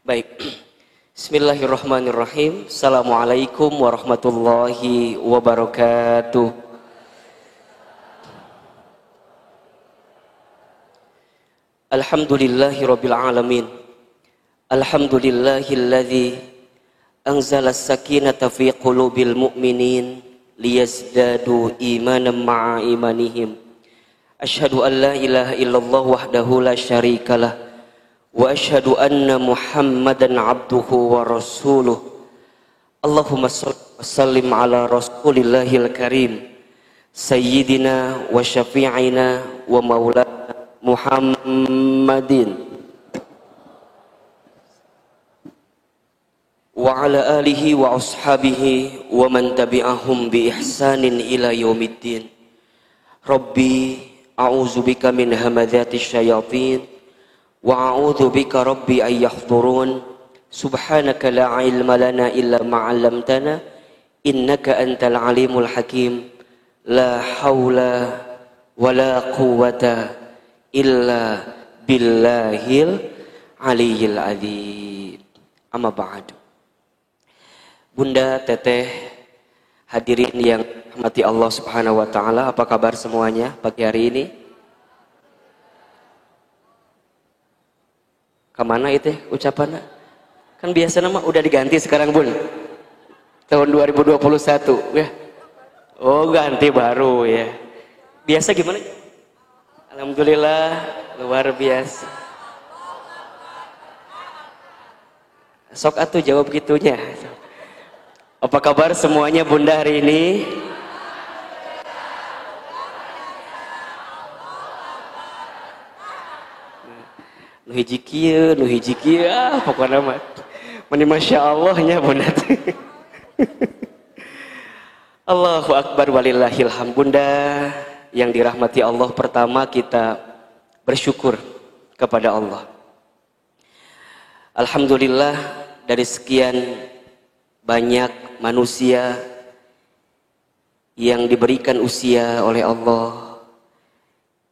Baik. Bismillahirrahmanirrahim. Assalamualaikum warahmatullahi wabarakatuh. Alhamdulillahi rabbil alamin. Alhamdulillahilladzi anzala as-sakinata fi qulubil mu'minin liyazdadu imanan ma'a imanihim. Asyhadu an la ilaha illallah wahdahu la syarikalah wa asyhadu anna Muhammadan abduhu wa rasuluh. Allahumma shalli wa sallim ala rasulillahil karim sayyidina wa syafi'ina wa maulana Muhammadin wa ala alihi wa ashabihi wa man tabi'ahum bi ihsanin ila yaumiddin. Rabbi a'udzubika min hamadzati syayatin wa a'udzu bika rabbi ay yahdurun. Subhanaka la ilma lana illa ma 'allamtana innaka antal alimul hakim. La haula wala quwwata illa billahil aliyyil adzim. Amma ba'du. Bunda, teteh, hadirin yang rahmati Allah Subhanahu wa taala, apa kabar semuanya pagi hari ini? Kemana itu ucapannya? Kan biasa nama udah diganti sekarang Bun. Tahun 2021 ya. Oh, ganti baru ya. Biasa gimana? Alhamdulillah luar biasa. Sok atuh jawab gitunya. Apa kabar semuanya Bunda hari ini? Nu hiji kieu pokokna mah meni masyaallah-nya Bunda. Allahu akbar walillahil hamd. Bunda yang dirahmati Allah, pertama kita bersyukur kepada Allah. Alhamdulillah, dari sekian banyak manusia yang diberikan usia oleh Allah,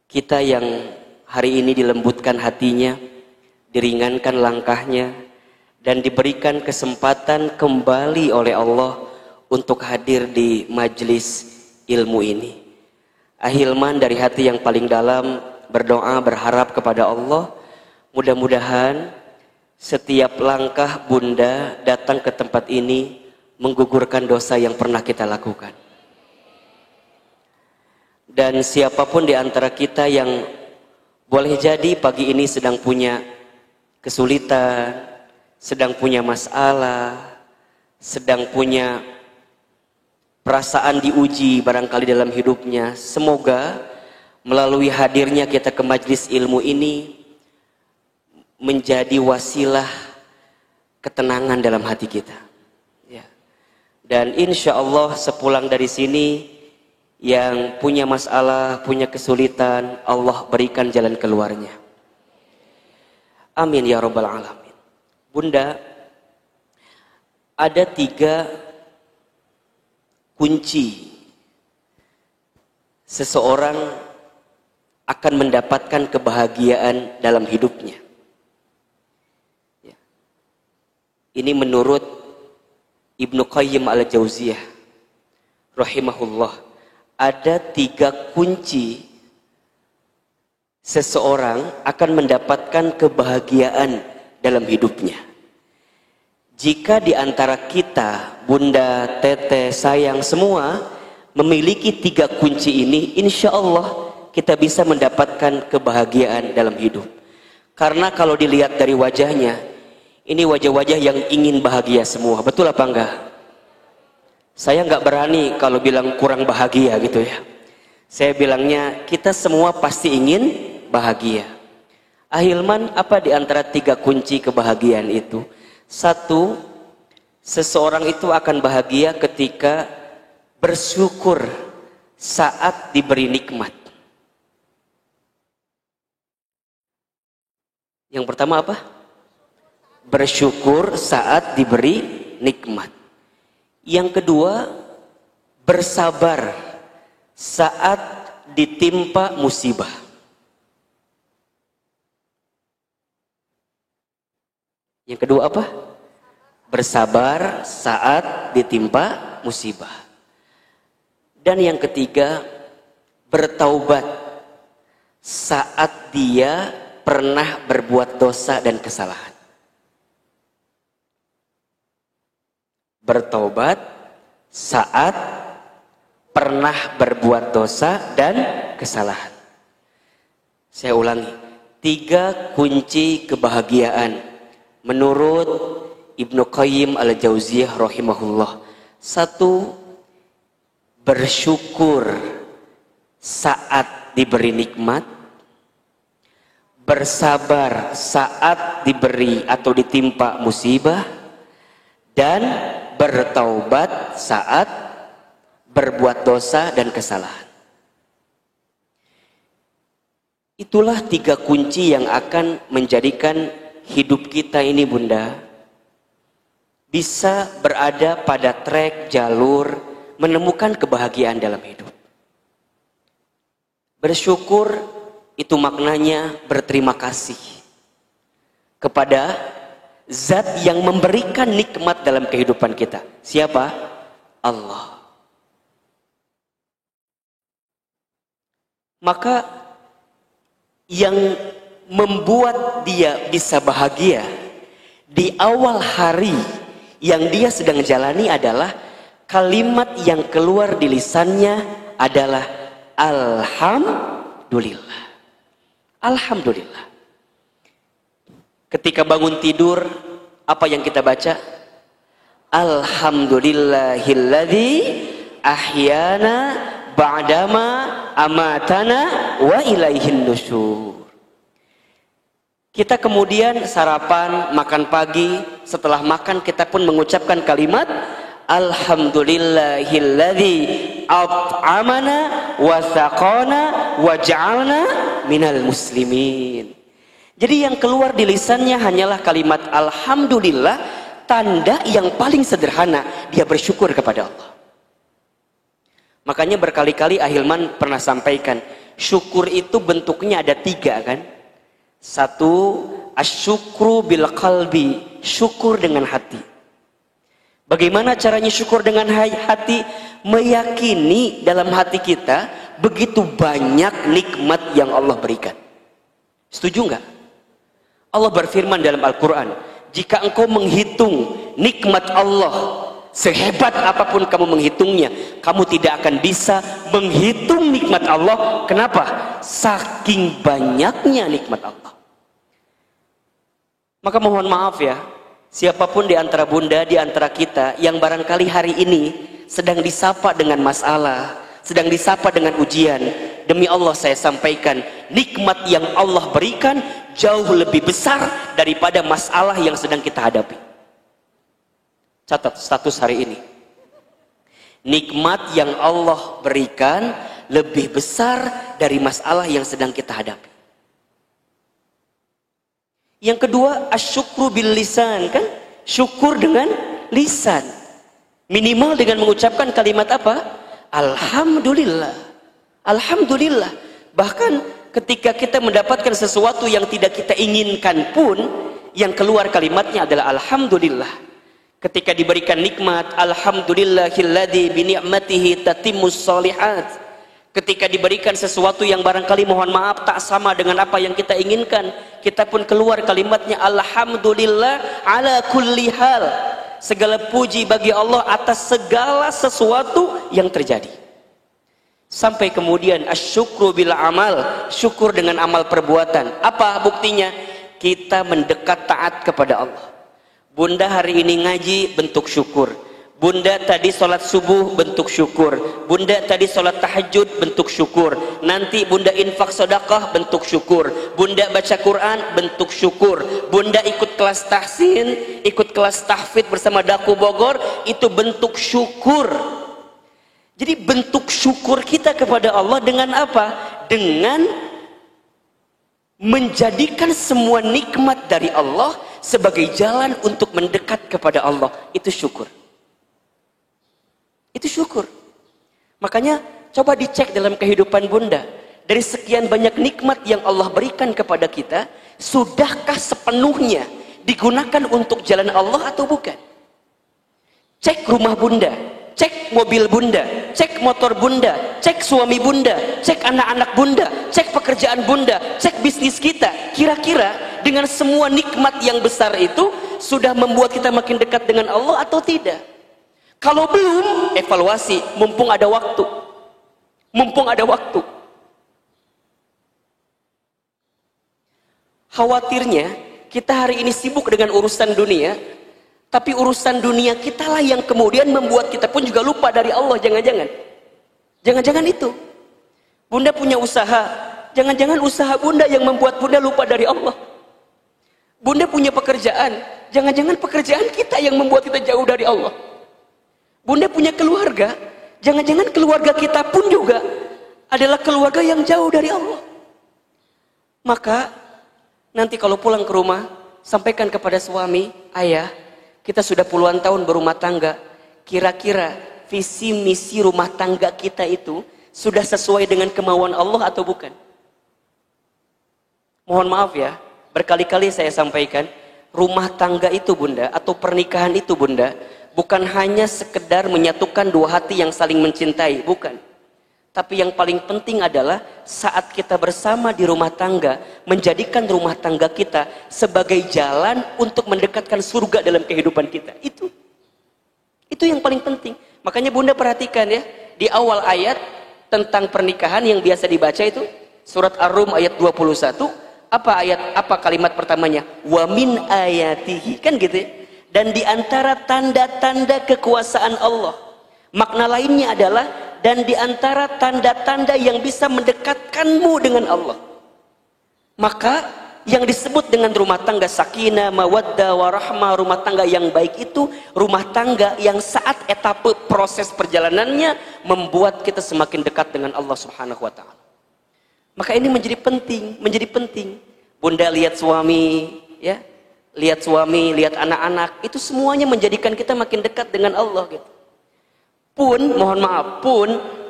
kita yang hari ini dilembutkan hatinya, diringankan langkahnya, dan diberikan kesempatan kembali oleh Allah untuk hadir di majelis ilmu ini. Ahilman dari hati yang paling dalam berdoa berharap kepada Allah, mudah-mudahan setiap langkah Bunda datang ke tempat ini menggugurkan dosa yang pernah kita lakukan. Dan siapapun di antara kita yang boleh jadi pagi ini sedang punya kesulitan, sedang punya masalah, sedang punya perasaan diuji barangkali dalam hidupnya. Semoga melalui hadirnya kita ke majelis ilmu ini menjadi wasilah ketenangan dalam hati kita. Ya. Dan insya Allah sepulang dari sini, yang punya masalah, punya kesulitan, Allah berikan jalan keluarnya. Amin ya rabbal alamin. Bunda, ada 3 kunci seseorang akan mendapatkan kebahagiaan dalam hidupnya. Ini menurut Ibnu Qayyim al-Jauziyah rahimahullah. Ada 3 kunci seseorang akan mendapatkan kebahagiaan dalam hidupnya. Jika di antara kita, Bunda, Teteh, sayang semua memiliki 3 kunci ini, insya Allah kita bisa mendapatkan kebahagiaan dalam hidup. Karena kalau dilihat dari wajahnya, ini wajah-wajah yang ingin bahagia semua. Betul apa enggak? Saya nggak berani kalau bilang kurang bahagia gitu ya. Saya bilangnya kita semua pasti ingin bahagia. Ahilman, apa di antara 3 kunci kebahagiaan itu? 1, seseorang itu akan bahagia ketika bersyukur saat diberi nikmat. Yang pertama apa? Bersyukur saat diberi nikmat. Yang kedua, bersabar saat ditimpa musibah. Yang kedua apa? Bersabar saat ditimpa musibah. Dan yang ketiga, bertaubat saat dia pernah berbuat dosa dan kesalahan. Bertaubat saat pernah berbuat dosa dan kesalahan. Saya ulangi, 3 kunci kebahagiaan menurut Ibnu Qayyim al-Jauziyah rahimahullah. 1, bersyukur saat diberi nikmat, bersabar saat diberi atau ditimpa musibah, dan bertaubat saat berbuat dosa dan kesalahan. Itulah 3 kunci yang akan menjadikan hidup kita ini, Bunda, bisa berada pada trek jalur menemukan kebahagiaan dalam hidup. Bersyukur itu maknanya berterima kasih kepada Zat yang memberikan nikmat dalam kehidupan kita. Siapa? Allah. Maka yang membuat dia bisa bahagia di awal hari yang dia sedang jalani adalah kalimat yang keluar di lisannya adalah Alhamdulillah. Alhamdulillah. Ketika bangun tidur, apa yang kita baca? Alhamdulillahilladzi ahyana ba'dama amatana wa ilaihin nusyur. Kita kemudian sarapan, makan pagi, setelah makan kita pun mengucapkan kalimat Alhamdulillahilladzi at'amana wa saqana wa ja'alna minal muslimin. Jadi yang keluar di lisannya hanyalah kalimat Alhamdulillah, tanda yang paling sederhana dia bersyukur kepada Allah. Makanya berkali-kali Ahilman pernah sampaikan, syukur itu bentuknya ada 3 kan. 1, asyukru bil qalbi, syukur dengan hati. Bagaimana caranya syukur dengan hati? Meyakini dalam hati kita begitu banyak nikmat yang Allah berikan. Setuju nggak? Allah berfirman dalam Al-Quran, jika engkau menghitung nikmat Allah, sehebat apapun kamu menghitungnya, kamu tidak akan bisa menghitung nikmat Allah. Kenapa? Saking banyaknya nikmat Allah. Maka mohon maaf ya, siapapun di antara Bunda, di antara kita yang barangkali hari ini sedang disapa dengan masalah, sedang disapa dengan ujian, demi Allah saya sampaikan, nikmat yang Allah berikan jauh lebih besar daripada masalah yang sedang kita hadapi. Catat status hari ini. Nikmat yang Allah berikan lebih besar dari masalah yang sedang kita hadapi. Yang kedua, asyukru bil lisan, kan? Syukur dengan lisan. Minimal dengan mengucapkan kalimat apa? Alhamdulillah. Alhamdulillah. Bahkan ketika kita mendapatkan sesuatu yang tidak kita inginkan pun, yang keluar kalimatnya adalah Alhamdulillah. Ketika diberikan nikmat, Alhamdulillahilladzi bi ni'matihi tatimmus shalihat. Ketika diberikan sesuatu yang barangkali mohon maaf tak sama dengan apa yang kita inginkan, kita pun keluar kalimatnya Alhamdulillah ala kulli hal. Segala puji bagi Allah atas segala sesuatu yang terjadi. Sampai kemudian asyukru bil amal, syukur dengan amal perbuatan. Apa buktinya? Kita mendekat taat kepada Allah. Bunda hari ini ngaji, bentuk syukur. Bunda tadi sholat subuh, bentuk syukur. Bunda tadi sholat tahajud, bentuk syukur. Nanti bunda infak sedekah, bentuk syukur. Bunda baca Quran, bentuk syukur. Bunda ikut kelas tahsin, ikut kelas tahfidz bersama Daku Bogor, itu bentuk syukur. Jadi bentuk syukur kita kepada Allah dengan apa? Dengan menjadikan semua nikmat dari Allah sebagai jalan untuk mendekat kepada Allah. Itu syukur. Itu syukur. Makanya coba dicek dalam kehidupan Bunda. Dari sekian banyak nikmat yang Allah berikan kepada kita, sudahkah sepenuhnya digunakan untuk jalan Allah atau bukan? Cek rumah bunda, cek mobil bunda, cek motor bunda, cek suami bunda, cek anak-anak bunda, cek pekerjaan bunda, cek bisnis kita. Kira-kira dengan semua nikmat yang besar itu sudah membuat kita makin dekat dengan Allah atau tidak? Kalau belum, evaluasi, mumpung ada waktu. Mumpung ada waktu. Khawatirnya kita hari ini sibuk dengan urusan dunia, tapi urusan dunia kitalah yang kemudian membuat kita pun juga lupa dari Allah. Jangan-jangan itu. Bunda punya usaha, jangan-jangan usaha bunda yang membuat bunda lupa dari Allah. Bunda punya pekerjaan, jangan-jangan pekerjaan kita yang membuat kita jauh dari Allah. Bunda punya keluarga, jangan-jangan keluarga kita pun juga adalah keluarga yang jauh dari Allah. Maka nanti kalau pulang ke rumah, sampaikan kepada suami, ayah, kita sudah puluhan tahun berumah tangga. Kira-kira visi misi rumah tangga kita itu sudah sesuai dengan kemauan Allah atau bukan? Mohon maaf ya, berkali-kali saya sampaikan, rumah tangga itu bunda, atau pernikahan itu bunda, bukan hanya sekedar menyatukan dua hati yang saling mencintai, bukan. Tapi yang paling penting adalah saat kita bersama di rumah tangga, menjadikan rumah tangga kita sebagai jalan untuk mendekatkan surga dalam kehidupan kita. Itu yang paling penting. Makanya bunda perhatikan ya, di awal ayat tentang pernikahan yang biasa dibaca itu, surat Ar-Rum ayat 21, apa kalimat pertamanya? Wa min ayatihi, kan gitu ya. Dan di antara tanda-tanda kekuasaan Allah. Makna lainnya adalah dan di antara tanda-tanda yang bisa mendekatkanmu dengan Allah. Maka yang disebut dengan rumah tangga sakinah, mawaddah, warahmah, rumah tangga yang baik itu rumah tangga yang saat etape proses perjalanannya membuat kita semakin dekat dengan Allah Subhanahu wa taala. Maka ini menjadi penting. Bunda lihat suami, ya. Lihat suami, lihat anak-anak, itu semuanya menjadikan kita makin dekat dengan Allah gitu. Mohon maaf,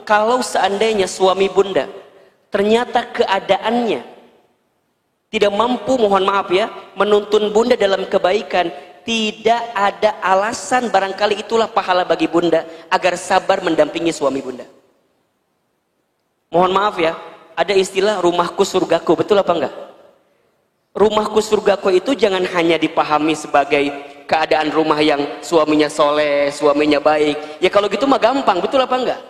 kalau seandainya suami bunda ternyata keadaannya tidak mampu, mohon maaf ya, menuntun bunda dalam kebaikan, tidak ada alasan, barangkali itulah pahala bagi bunda agar sabar mendampingi suami bunda. Mohon maaf ya, ada istilah rumahku surgaku, betul apa enggak? Rumahku surgaku itu jangan hanya dipahami sebagai keadaan rumah yang suaminya soleh, suaminya baik. Ya kalau gitu mah gampang, betul apa enggak?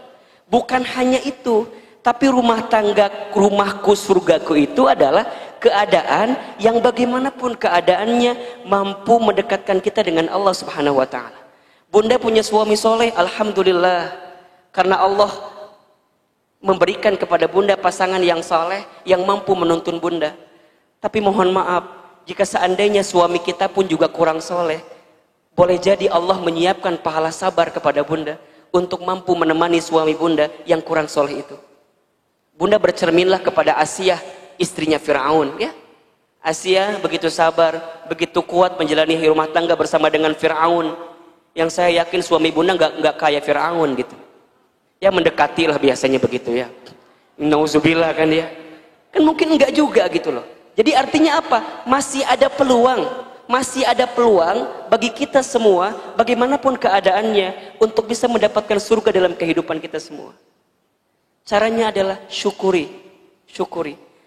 Bukan hanya itu, tapi rumah tangga, rumahku surgaku itu adalah keadaan yang bagaimanapun keadaannya mampu mendekatkan kita dengan Allah Subhanahu wa taala. Bunda punya suami soleh, alhamdulillah. Karena Allah memberikan kepada bunda pasangan yang soleh, yang mampu menuntun bunda. Tapi mohon maaf, jika seandainya suami kita pun juga kurang soleh, boleh jadi Allah menyiapkan pahala sabar kepada bunda untuk mampu menemani suami bunda yang kurang soleh itu. Bunda bercerminlah kepada Asiyah, istrinya Fir'aun, ya. Asiyah begitu sabar, begitu kuat menjalani rumah tangga bersama dengan Fir'aun, yang saya yakin suami bunda nggak kayak Fir'aun gitu. Ya mendekatilah biasanya begitu ya. Nauzubillah kan ya. Kan mungkin enggak juga gitu loh. Jadi artinya apa? Masih ada peluang bagi kita semua, bagaimanapun keadaannya, untuk bisa mendapatkan surga dalam kehidupan kita semua. Caranya adalah syukuri.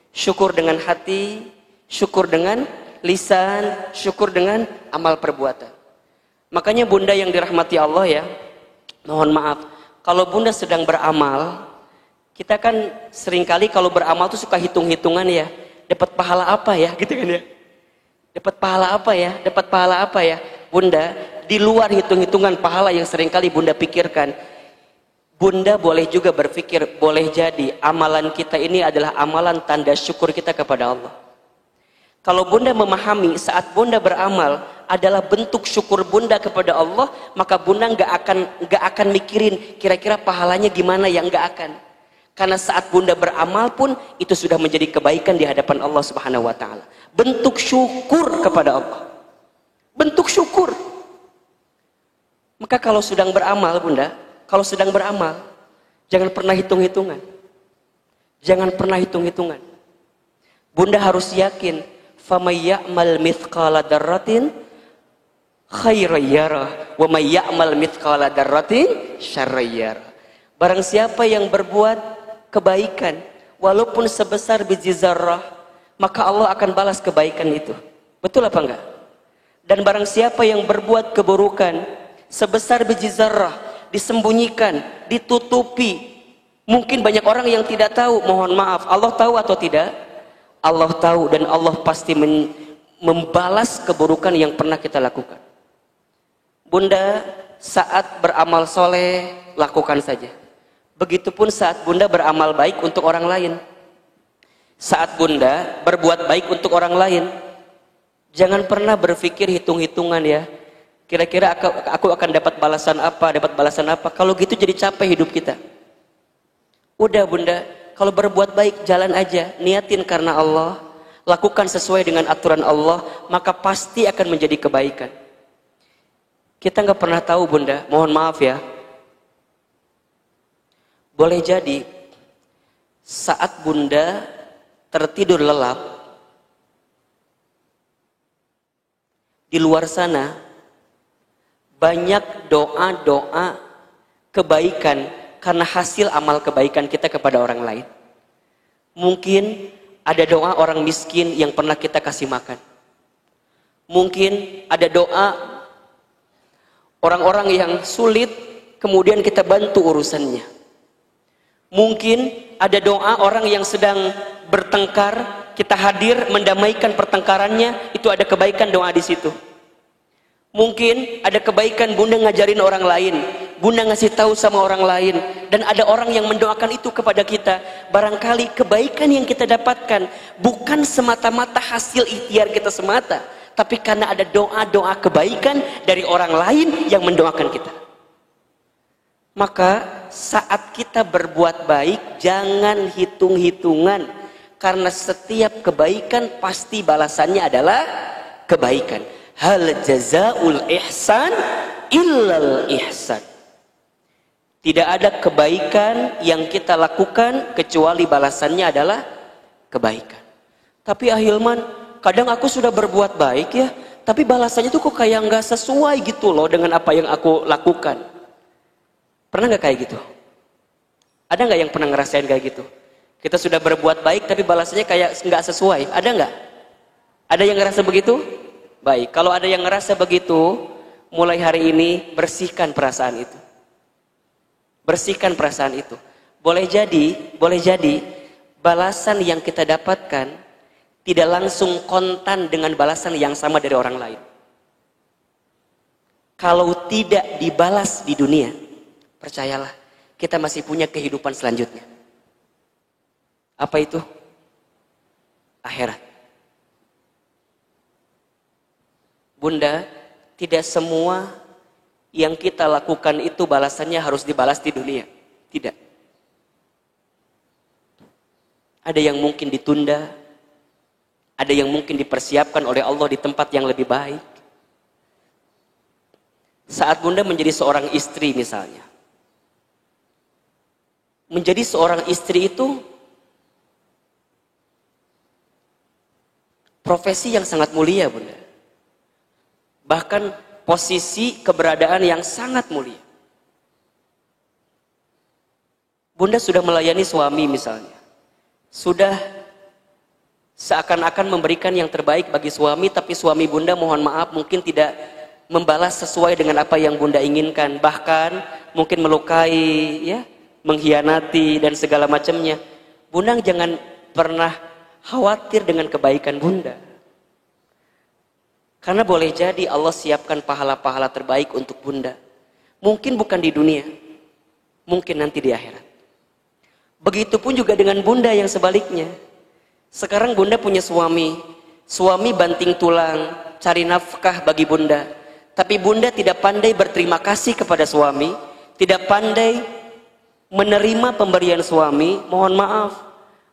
Syukur dengan hati, syukur dengan lisan, syukur dengan amal perbuatan. Makanya bunda yang dirahmati Allah ya, mohon maaf, kalau bunda sedang beramal, kita kan seringkali kalau beramal tuh suka hitung-hitungan ya. Dapat pahala apa ya, gitu kan ya? Dapat pahala apa ya? Bunda, di luar hitung-hitungan pahala yang seringkali bunda pikirkan, bunda boleh juga berpikir, boleh jadi amalan kita ini adalah amalan tanda syukur kita kepada Allah. Kalau bunda memahami saat bunda beramal adalah bentuk syukur bunda kepada Allah, maka bunda nggak akan mikirin kira-kira pahalanya gimana, ya nggak akan. Karena saat bunda beramal pun itu sudah menjadi kebaikan di hadapan Allah Subhanahu wa taala. Bentuk syukur kepada Allah. Bentuk syukur. Maka kalau sedang beramal bunda, jangan pernah hitung-hitungan. Bunda harus yakin Famay ya'mal mithqala dzarratin khairan yarah wa may ya'mal mithqala dzarratin syarran yarah. Barang siapa yang berbuat kebaikan walaupun sebesar biji zarrah, maka Allah akan balas kebaikan itu. Betul apa enggak? Dan barang siapa yang berbuat keburukan sebesar biji zarrah, disembunyikan, ditutupi, mungkin banyak orang yang tidak tahu, mohon maaf, Allah tahu atau tidak? Allah tahu, dan Allah pasti membalas keburukan yang pernah kita lakukan. Bunda, saat beramal soleh, lakukan saja. Begitupun saat bunda beramal baik untuk orang lain. Saat bunda berbuat baik untuk orang lain, jangan pernah berpikir hitung-hitungan ya. Kira-kira aku akan dapat balasan apa. Kalau gitu jadi capek hidup kita. Udah bunda, kalau berbuat baik jalan aja, niatin karena Allah, lakukan sesuai dengan aturan Allah, maka pasti akan menjadi kebaikan. Kita nggak pernah tahu bunda, mohon maaf ya. Boleh jadi saat bunda tertidur lelap, di luar sana banyak doa-doa kebaikan karena hasil amal kebaikan kita kepada orang lain. Mungkin ada doa orang miskin yang pernah kita kasih makan. Mungkin ada doa orang-orang yang sulit kemudian kita bantu urusannya. Mungkin ada doa orang yang sedang bertengkar, kita hadir mendamaikan pertengkarannya, itu ada kebaikan doa di situ. Mungkin ada kebaikan bunda ngajarin orang lain, bunda ngasih tahu sama orang lain, dan ada orang yang mendoakan itu kepada kita. Barangkali kebaikan yang kita dapatkan bukan semata-mata hasil ikhtiar kita semata, tapi karena ada doa-doa kebaikan dari orang lain yang mendoakan kita. Maka saat kita berbuat baik, jangan hitung-hitungan, karena setiap kebaikan pasti balasannya adalah kebaikan. Hal jazaul ihsan illal ihsan. Tidak ada kebaikan yang kita lakukan kecuali balasannya adalah kebaikan. Tapi Ahilman, kadang aku sudah berbuat baik ya, tapi balasannya tuh kok kayak nggak sesuai gitu loh dengan apa yang aku lakukan. Pernah nggak kayak gitu? Ada nggak yang pernah ngerasain kayak gitu? Kita sudah berbuat baik tapi balasannya kayak nggak sesuai. Ada nggak? Ada yang ngerasa begitu? Baik, kalau ada yang ngerasa begitu, mulai hari ini bersihkan perasaan itu. Bersihkan perasaan itu. Boleh jadi balasan yang kita dapatkan tidak langsung kontan dengan balasan yang sama dari orang lain. Kalau tidak dibalas di dunia, percayalah, kita masih punya kehidupan selanjutnya. Apa itu? Akhirat. Bunda, tidak semua yang kita lakukan itu balasannya harus dibalas di dunia. Tidak. Ada yang mungkin ditunda, ada yang mungkin dipersiapkan oleh Allah di tempat yang lebih baik. Saat bunda menjadi seorang istri misalnya, menjadi seorang istri itu profesi yang sangat mulia bunda. Bahkan posisi keberadaan yang sangat mulia. Bunda sudah melayani suami misalnya. Sudah seakan-akan memberikan yang terbaik bagi suami, tapi suami bunda mohon maaf mungkin tidak membalas sesuai dengan apa yang bunda inginkan. Bahkan mungkin melukai, ya, mengkhianati dan segala macamnya. Bunda jangan pernah khawatir dengan kebaikan bunda. Karena boleh jadi Allah siapkan pahala-pahala terbaik untuk bunda. Mungkin bukan di dunia, mungkin nanti di akhirat. Begitupun juga dengan bunda yang sebaliknya. Sekarang bunda punya suami, suami banting tulang, cari nafkah bagi bunda. Tapi bunda tidak pandai berterima kasih kepada suami, tidak pandai menerima pemberian suami. Mohon maaf,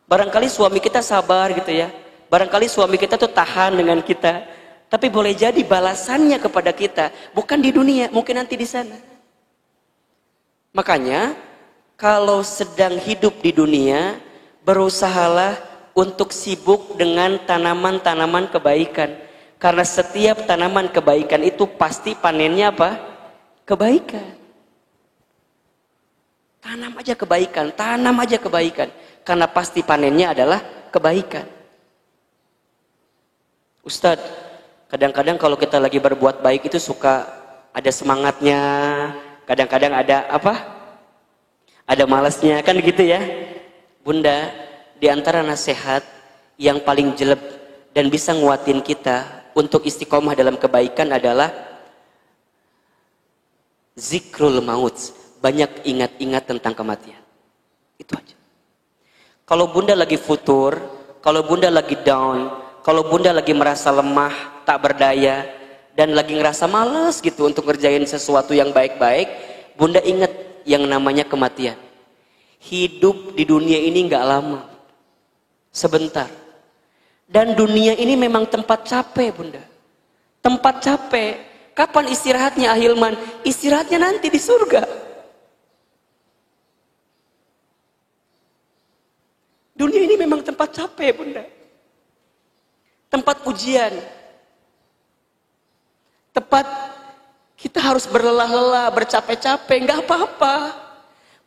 barangkali suami kita sabar gitu ya, barangkali suami kita tuh tahan dengan kita. Tapi boleh jadi balasannya kepada kita bukan di dunia, mungkin nanti di sana. Makanya kalau sedang hidup di dunia, berusahalah untuk sibuk dengan tanaman-tanaman kebaikan. Karena setiap tanaman kebaikan itu pasti panennya apa? Kebaikan. Tanam aja kebaikan, tanam aja kebaikan. Karena pasti panennya adalah kebaikan. Ustadz, kadang-kadang kalau kita lagi berbuat baik itu suka ada semangatnya, kadang-kadang ada apa? Ada malasnya, kan gitu ya. Bunda, di antara nasihat yang paling jelek dan bisa nguatin kita untuk istiqomah dalam kebaikan adalah zikrul maut, banyak ingat-ingat tentang kematian. Itu aja. Kalau bunda lagi futur, kalau bunda lagi down, kalau bunda lagi merasa lemah, tak berdaya, dan lagi ngerasa males gitu untuk ngerjain sesuatu yang baik-baik, bunda ingat yang namanya kematian. Hidup di dunia ini nggak lama, sebentar. Dan dunia ini memang tempat capek, bunda. Tempat capek. Kapan istirahatnya Ahilman? Istirahatnya nanti di surga. Dunia ini memang tempat capek, bunda. Tempat ujian. Tempat kita harus berlelah-lelah, bercapek-capek, nggak apa-apa.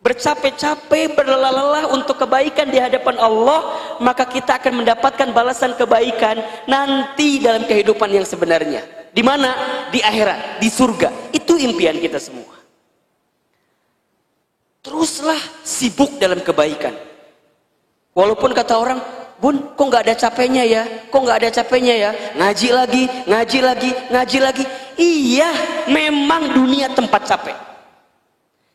Bercapek-capek, berlelah-lelah untuk kebaikan di hadapan Allah, maka kita akan mendapatkan balasan kebaikan nanti dalam kehidupan yang sebenarnya. Di mana? Di akhirat, di surga. Itu impian kita semua. Teruslah sibuk dalam kebaikan. Walaupun kata orang, Bun, kok nggak ada capeknya ya? Kok nggak ada capeknya ya? Ngaji lagi, ngaji lagi, ngaji lagi. Iya, memang dunia tempat capek.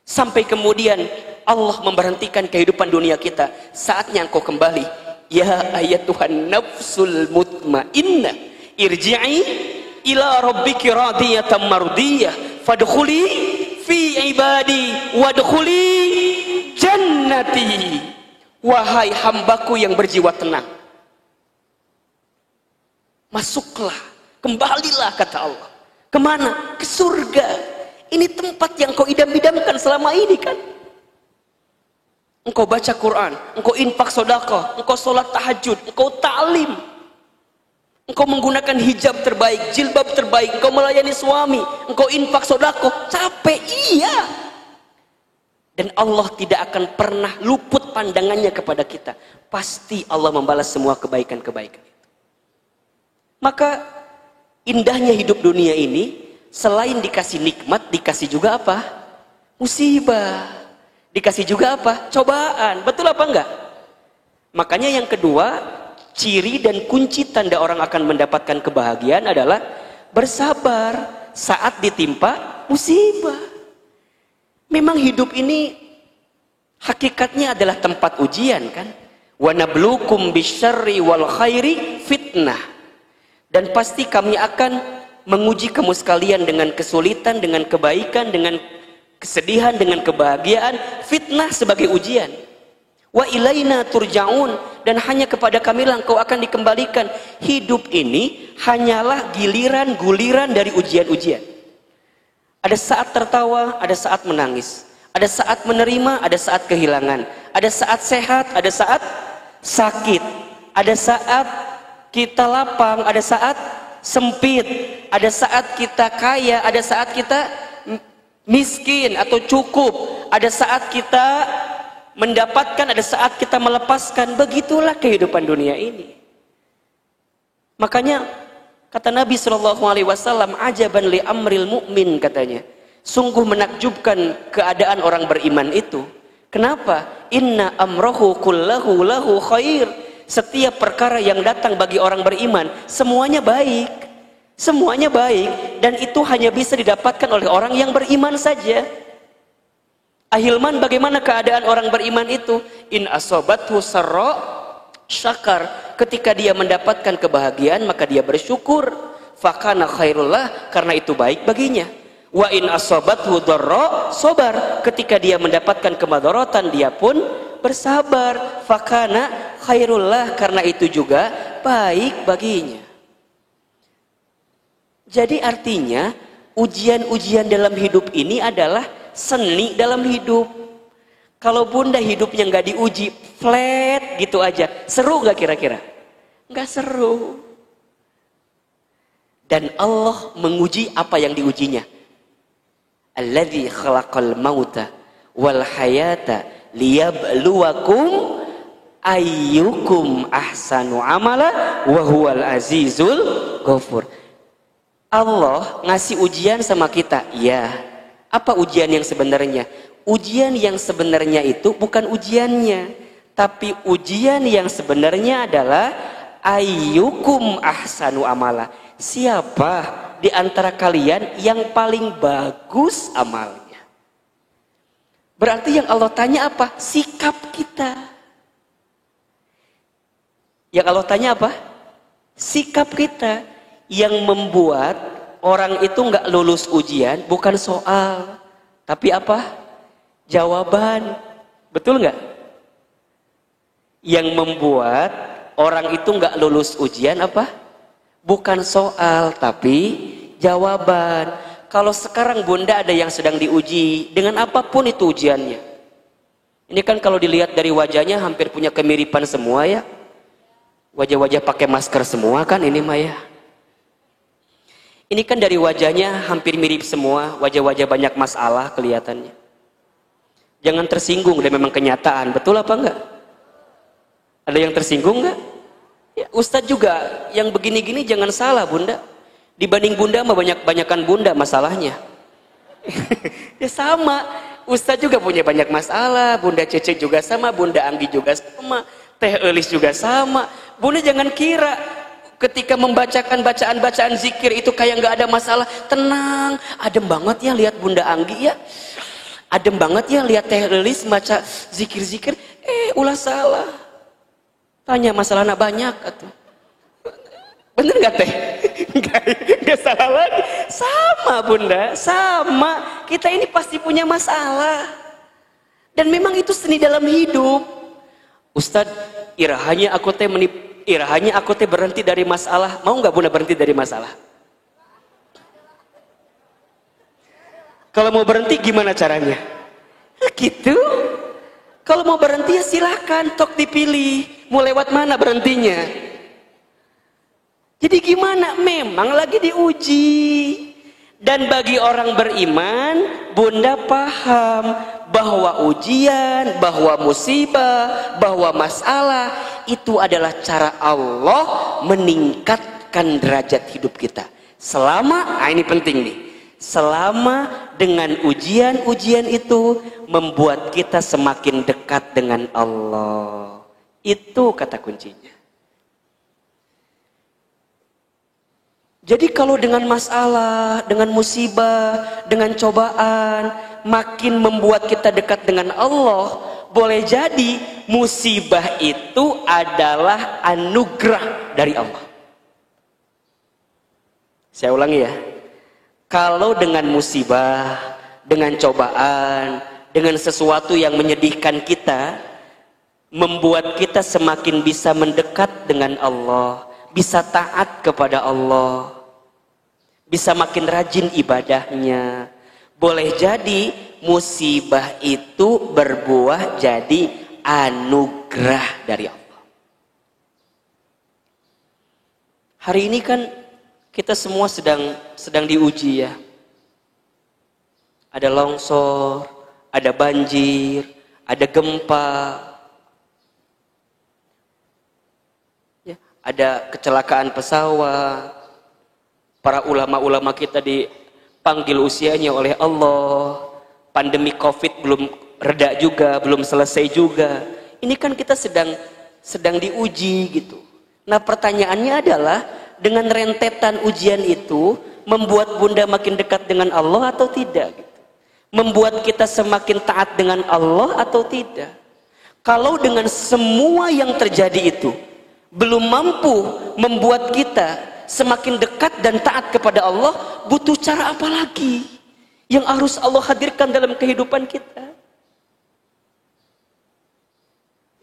Sampai kemudian Allah memberhentikan kehidupan dunia kita. Saatnya engkau kembali. Ya ayatuhan nafsul mutmainnah, irji'i ila rabbiki radiyatan mardiyah, fadkhuli fi ibadi wadkhuli jannati. Wahai hambaku yang berjiwa tenang, masuklah, kembalilah, kata Allah. Kemana? Ke surga. Ini tempat yang kau idam-idamkan selama ini kan. Engkau baca Quran, engkau infak sedekah, engkau sholat tahajud, engkau ta'lim, engkau menggunakan hijab terbaik, jilbab terbaik, engkau melayani suami, engkau infak sedekah. Capek, iya. Dan Allah tidak akan pernah luput pandangannya kepada kita. Pasti Allah membalas semua kebaikan-kebaikan itu. Maka indahnya hidup dunia ini, selain dikasih nikmat, dikasih juga apa? Musibah. Dikasih juga apa? Cobaan. Betul apa enggak? Makanya yang kedua, ciri dan kunci tanda orang akan mendapatkan kebahagiaan adalah bersabar saat ditimpa musibah. Memang hidup ini hakikatnya adalah tempat ujian kan? Wa nabluukum bisyarri wal khairi fitnah. Dan pasti kami akan menguji kamu sekalian dengan kesulitan, dengan kebaikan, dengan kesedihan, dengan kebahagiaan. Fitnah sebagai ujian. Wa ilaina turja'un, dan hanya kepada kamilah engkau akan dikembalikan. Hidup ini hanyalah giliran-guliran dari ujian-ujian. Ada saat tertawa, ada saat menangis. Ada saat menerima, ada saat kehilangan. Ada saat sehat, ada saat sakit. Ada saat kita lapang, ada saat sempit. Ada saat kita kaya, ada saat kita miskin atau cukup. Ada saat kita mendapatkan, ada saat kita melepaskan. Begitulah kehidupan dunia ini. Makanya kata Nabi SAW, ajaban li amril mu'min, katanya. Sungguh menakjubkan keadaan orang beriman itu. Kenapa? Inna amrohu kullahu lahu khair. Setiap perkara yang datang bagi orang beriman, semuanya baik. Semuanya baik. Dan itu hanya bisa didapatkan oleh orang yang beriman saja. Ahilman, bagaimana keadaan orang beriman itu? In asobathu sarra syakar. Ketika dia mendapatkan kebahagiaan, maka dia bersyukur. Fakana khairullah, karena itu baik baginya. Wa in asobathu dharra sabar. Ketika dia mendapatkan kemadharatan, dia pun bersabar. Fakana khairullah, karena itu juga baik baginya. Jadi artinya ujian-ujian dalam hidup ini adalah seni dalam hidup. Kalau bunda hidupnya nggak diuji, flat gitu aja. Seru gak kira-kira? Gak seru. Dan Allah menguji apa yang diujinya. Alladzi khalaqal mauta wal hayata liyabluwakum ayyukum ahsanu amala wa huwal azizul ghafur. Allah ngasih ujian sama kita. Ya. Apa ujian yang sebenarnya? Ujian yang sebenarnya itu bukan ujiannya, tapi ujian yang sebenarnya adalah ayyukum ahsanu amala. Siapa di antara kalian yang paling bagus amalnya? Berarti yang Allah tanya apa? Sikap kita. Yang Allah tanya apa? Sikap kita. Yang membuat orang itu nggak lulus ujian bukan soal, tapi apa? Jawaban. Betul nggak? Yang membuat orang itu nggak lulus ujian apa? Bukan soal, tapi jawaban. Kalau sekarang Bunda ada yang sedang diuji, dengan apapun itu ujiannya. Ini kan kalau dilihat dari wajahnya hampir punya kemiripan semua ya. Wajah-wajah pakai masker semua kan ini Maya. Ini kan dari wajahnya hampir mirip semua, wajah-wajah banyak masalah kelihatannya. Jangan tersinggung, dan memang kenyataan. Betul apa enggak? Ada yang tersinggung enggak? Ya, Ustadz juga yang begini-gini jangan salah Bunda. Dibanding Bunda mah banyak-banyakan Bunda masalahnya. Ya sama. Ustadz juga punya banyak masalah. Bunda Cece juga sama. Bunda Anggi juga sama. Teh Elis juga sama. Bunda jangan kira ketika membacakan bacaan-bacaan zikir itu kayak nggak ada masalah. Tenang. Adem banget ya lihat Bunda Anggi ya. Adem banget ya lihat Teh Elis baca zikir-zikir. Ulah salah. Tanya masalahnya banyak atau bener nggak Teh? Nggak salah lagi. Sama Bunda, sama. Kita ini pasti punya masalah. Dan memang itu seni dalam hidup. Ustadz, irahanya aku teh berhenti dari masalah. Mau nggak Bunda berhenti dari masalah? Kalau mau berhenti gimana caranya? Gitu. Kalau mau berhenti ya silahkan, tok dipilih. Mau lewat mana berhentinya? Jadi gimana? Memang lagi diuji. Dan bagi orang beriman, Bunda paham bahwa ujian, bahwa musibah, bahwa masalah itu adalah cara Allah meningkatkan derajat hidup kita. Selama, ini penting nih. Selama dengan ujian-ujian itu membuat kita semakin dekat dengan Allah. Itu kata kuncinya. Jadi kalau dengan masalah, dengan musibah, dengan cobaan makin membuat kita dekat dengan Allah, boleh jadi musibah itu adalah anugerah dari Allah. Saya ulangi ya. Kalau dengan musibah, dengan cobaan, dengan sesuatu yang menyedihkan kita, membuat kita semakin bisa mendekat dengan Allah, bisa taat kepada Allah, bisa makin rajin ibadahnya. Boleh jadi musibah itu berbuah jadi anugerah dari Allah. Hari ini kan kita semua sedang diuji ya. Ada longsor, ada banjir, ada gempa, ya, ada kecelakaan pesawat. Para ulama-ulama kita dipanggil usianya oleh Allah. Pandemi Covid belum reda juga, belum selesai juga. Ini kan kita sedang diuji gitu. Nah pertanyaannya adalah, dengan rentetan ujian itu membuat Bunda makin dekat dengan Allah atau tidak? Membuat kita semakin taat dengan Allah atau tidak? Kalau dengan semua yang terjadi itu belum mampu membuat kita semakin dekat dan taat kepada Allah, butuh cara apa lagi yang harus Allah hadirkan dalam kehidupan kita?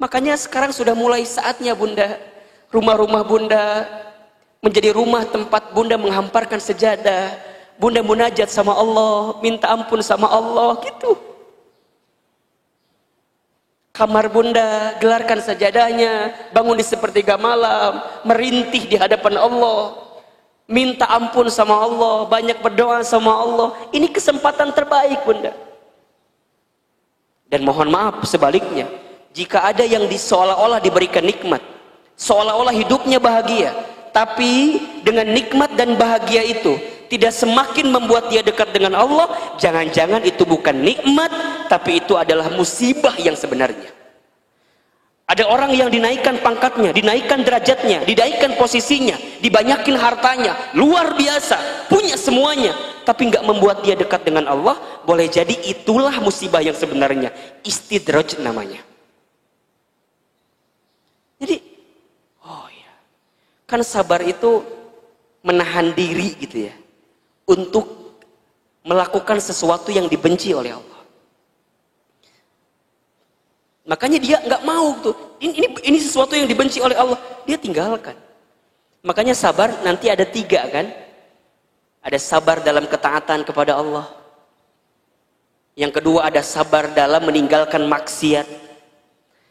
Makanya sekarang sudah mulai saatnya Bunda, rumah-rumah Bunda menjadi rumah tempat Bunda menghamparkan sejadah, Bunda munajat sama Allah, minta ampun sama Allah gitu. kamar bunda, gelarkan sajadahnya, bangun di sepertiga malam, merintih di hadapan Allah, minta ampun sama Allah, banyak berdoa sama Allah. Ini kesempatan terbaik bunda. Dan mohon maaf sebaliknya, jika ada yang seolah-olah diberikan nikmat, seolah-olah hidupnya bahagia, tapi dengan nikmat dan bahagia itu tidak semakin membuat dia dekat dengan Allah, jangan-jangan itu bukan nikmat, tapi itu adalah musibah yang sebenarnya. Ada orang yang dinaikkan pangkatnya, dinaikkan derajatnya, dinaikkan posisinya, dibanyakin hartanya, luar biasa, punya semuanya, tapi nggak membuat dia dekat dengan Allah. Boleh jadi itulah musibah yang sebenarnya, istidraj namanya. Jadi, oh ya, kan sabar itu menahan diri gitu ya, untuk melakukan sesuatu yang dibenci oleh Allah. Makanya dia nggak mau tuh, ini sesuatu yang dibenci oleh Allah, dia tinggalkan. Makanya sabar nanti ada 3 kan, ada sabar dalam ketaatan kepada Allah. Yang kedua ada sabar dalam meninggalkan maksiat.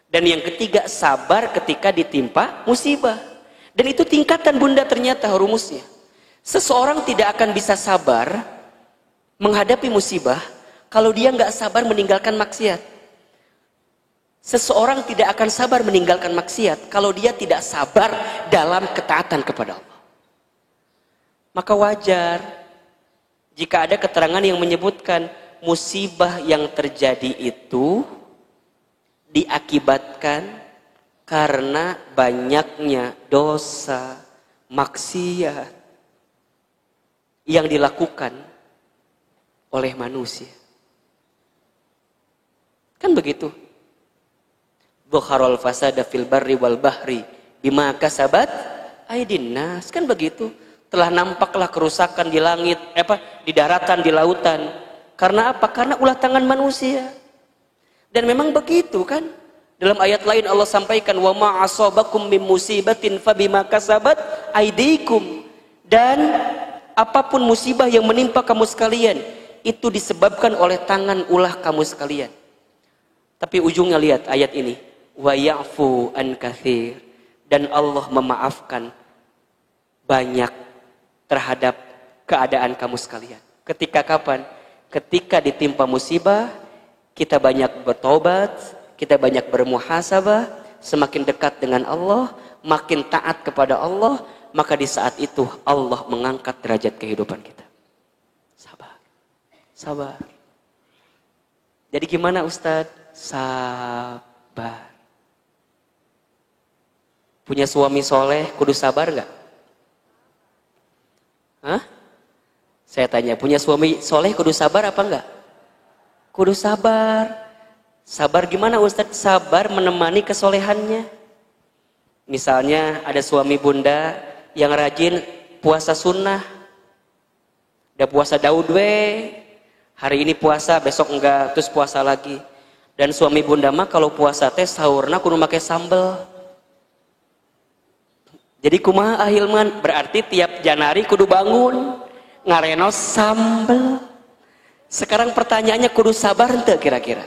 Dan yang ketiga, sabar ketika ditimpa musibah. Dan itu tingkatan bunda ternyata rumusnya. Seseorang tidak akan bisa sabar menghadapi musibah kalau dia nggak sabar meninggalkan maksiat. Seseorang tidak akan sabar meninggalkan maksiat kalau dia tidak sabar dalam ketaatan kepada Allah. Maka wajar jika ada keterangan yang menyebutkan musibah yang terjadi itu diakibatkan karena banyaknya dosa, maksiat yang dilakukan oleh manusia. Kan begitu. Dzakharul fasada fil barri wal bahri bima kasabat aydin nas. Kan begitu. Telah nampaklah kerusakan di langit, di daratan, di lautan. Karena apa? Karena ulah tangan manusia. Dan memang begitu kan. Dalam ayat lain Allah sampaikan wa ma asabakum min musibatin fabima kasabat aydikum. Dan apapun musibah yang menimpa kamu sekalian itu disebabkan oleh tangan ulah kamu sekalian. Tapi ujungnya lihat ayat ini, wa ya'fu an katsir, dan Allah memaafkan banyak terhadap keadaan kamu sekalian. Ketika kapan? Ketika ditimpa musibah, kita banyak bertobat, kita banyak bermuhasabah, semakin dekat dengan Allah, makin taat kepada Allah, maka di saat itu Allah mengangkat derajat kehidupan kita. Sabar. Sabar. Jadi gimana Ustadz? Sabar. Punya suami soleh, kudu sabar gak? Hah? Saya tanya, punya suami soleh kudu sabar apa enggak? Kudu sabar. Sabar gimana Ustadz? Sabar menemani kesolehannya. Misalnya ada suami bunda yang rajin puasa sunnah. Udah puasa Daud hari ini puasa, besok enggak, terus puasa lagi. Dan suami bunda mah kalau puasa teh sahurna kudu make sambel. Jadi kumaha ahilman, berarti tiap Janari kudu bangun ngarenos sambel. Sekarang pertanyaannya, kudu sabar ente kira-kira?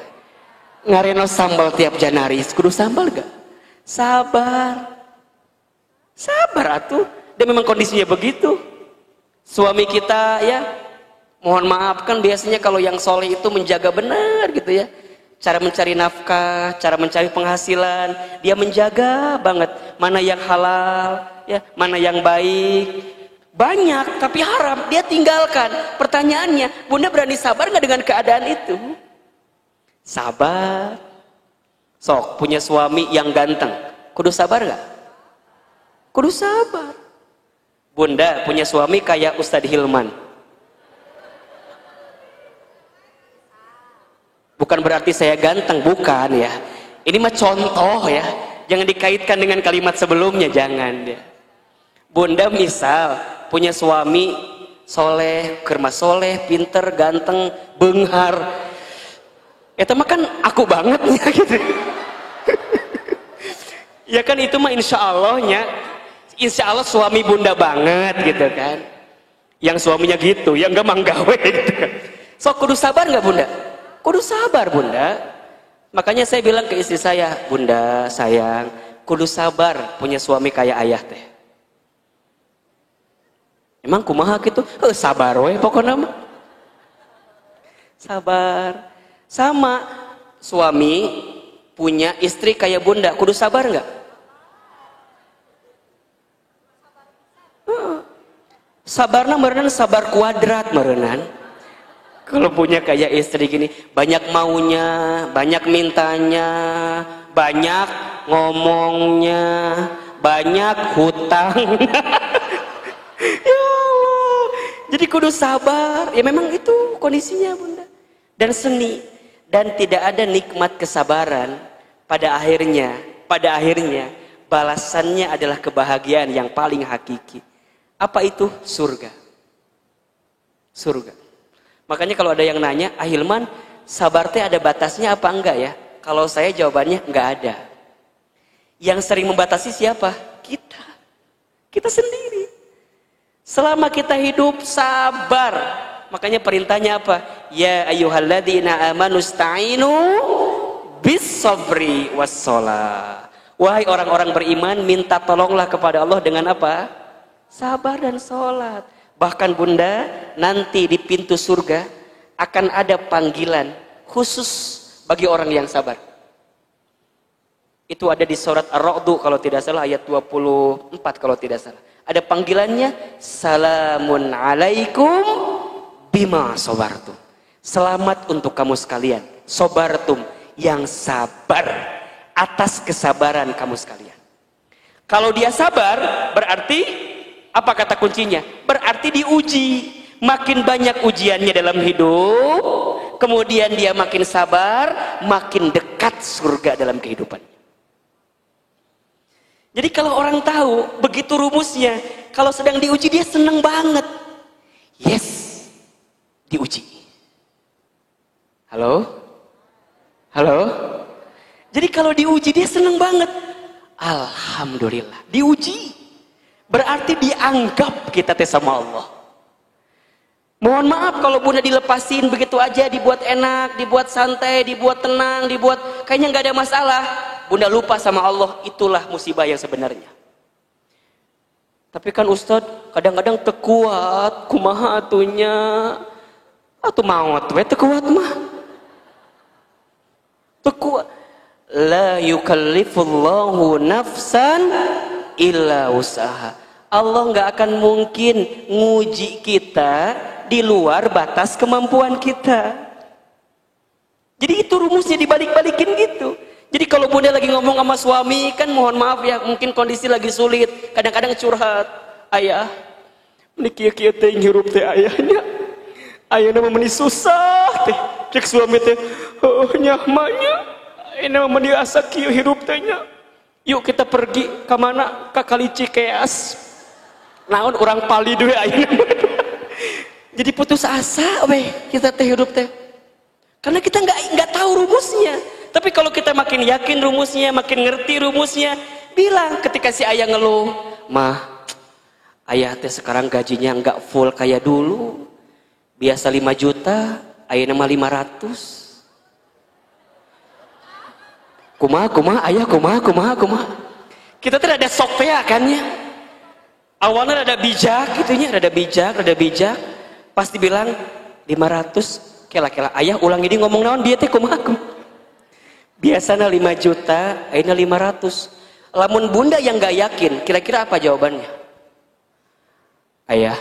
Ngarenos sambel tiap Janari, kudu sambal gak? Sabar. Sabar atuh. Dan memang kondisinya begitu. Suami kita ya, mohon maaf kan biasanya kalau yang soleh itu menjaga benar gitu ya. Cara mencari nafkah, cara mencari penghasilan, dia menjaga banget mana yang halal, ya, mana yang baik. Banyak tapi haram, dia tinggalkan. Pertanyaannya, bunda berani sabar nggak dengan keadaan itu? Sabar. Sok punya suami yang ganteng, kudu sabar nggak? Kudu sabar. Bunda punya suami kayak Ustadz Hilman. Bukan berarti saya ganteng, bukan ya. Ini mah contoh ya. Jangan dikaitkan dengan kalimat sebelumnya, jangan ya. Bunda misal punya suami soleh, kerma soleh, pinter, ganteng, benghar. Itu mah kan aku banget ya gitu. Ya kan itu mah insya Allahnya, insya Allah suami bunda banget gitu kan. Yang suaminya gitu, yang gak manggawe gitu kan. So kudu sabar nggak bunda? Kudu sabar bunda. Makanya saya bilang ke istri saya, Bunda sayang, kudu sabar punya suami kayak ayah teh. Emang kumaha gitu? Sabar we pokoknya mah. Sabar. Sama suami punya istri kayak Bunda, kudu sabar nggak? Sabarna merenan sabar kuadrat merenan. Kalau punya kayak istri gini, banyak maunya, banyak mintanya, banyak ngomongnya, banyak hutang. Ya Allah. Jadi kudu sabar. Ya memang itu kondisinya Bunda. Dan seni. Dan tidak ada nikmat kesabaran pada akhirnya balasannya adalah kebahagiaan yang paling hakiki. Apa itu? Surga. Surga. Makanya kalau ada yang nanya, Ahilman, sabar teh ada batasnya apa enggak ya? Kalau saya jawabannya enggak ada. Yang sering membatasi siapa? Kita. Kita sendiri. Selama kita hidup sabar. Makanya perintahnya apa? Ya ayyuhalladzina amanu sta'inu bis-sabri was-shalah. Wahai orang-orang beriman, minta tolonglah kepada Allah dengan apa? Sabar dan sholat. Bahkan Bunda, nanti di pintu surga akan ada panggilan khusus bagi orang yang sabar. Itu ada di surat Ar-Ra'd kalau tidak salah, ayat 24 kalau tidak salah. Ada panggilannya, salamun alaikum bima sabartum. Selamat untuk kamu sekalian, sabartum, yang sabar atas kesabaran kamu sekalian. Kalau dia sabar, berarti apa kata kuncinya? Berarti diuji. Makin banyak ujiannya dalam hidup, kemudian dia makin sabar, makin dekat surga dalam kehidupan. Jadi kalau orang tahu, begitu rumusnya, kalau sedang diuji dia senang banget. Yes, diuji. Halo? Halo? Jadi kalau diuji dia senang banget. Alhamdulillah, diuji. Berarti dianggap kita teh sama Allah. Mohon maaf kalau Bunda dilepasin begitu aja, dibuat enak, dibuat santai, dibuat tenang, dibuat kayaknya nggak ada masalah. Bunda lupa sama Allah, itulah musibah yang sebenarnya. Tapi kan Ustadz kadang-kadang tekuat, kumaha atunya, atuh maut, we tekuat mah. Tekuat. La yukallifullahu nafsan illa usaha. Allah nggak akan mungkin nguji kita di luar batas kemampuan kita. Jadi itu rumusnya dibalik-balikin gitu. Jadi kalau Bunda lagi ngomong sama suami, kan mohon maaf ya, mungkin kondisi lagi sulit, kadang-kadang curhat, ayah, ini kia-kia teh ngirup teh ayahnya, ayahnya meni susah teh, cek suami teh, nyahmanya, ini meni asa kia hirup tehnya. Yuk kita pergi ke mana? Ke Kali Cikeas. Naon orang pali dua ayeuna. Jadi putus asa weh kita teh hidup teh. Karena kita nggak tahu rumusnya. Tapi kalau kita makin yakin rumusnya, makin ngerti rumusnya, bilang ketika si ayah ngeluh, "Mah, ayah teh sekarang gajinya nggak full kayak dulu. Biasa 5 juta, ayeuna mah 500." Kumaha, ayah kumaha. Kita tuh ada sok teh kan ya. Awalnya rada bijak gitunya, rada bijak. Pasti bilang 500, kela-kela ayah ulang ini ngomong naon dia teh kumaha. Biasanya 5 juta, ayeuna 500. Lamun Bunda yang gak yakin, kira-kira apa jawabannya? Ayah,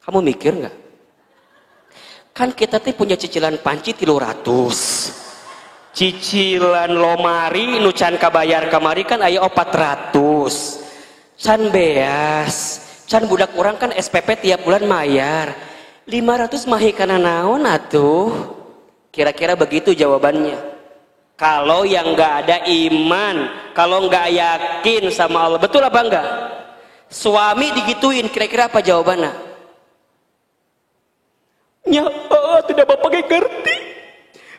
kamu mikir nggak? Kan kita tuh punya cicilan panci 300. Cicilan lomari nu can kabayar kamari kan aya 400. Can beas, can budak orang kan SPP tiap bulan mayar. 500 mah kana naon atuh? Kira-kira begitu jawabannya. Kalau yang nggak ada iman, kalau nggak yakin sama Allah, betul apa enggak? Suami digituin, kira-kira apa jawabannya? Ya, tidak bapak ngerti.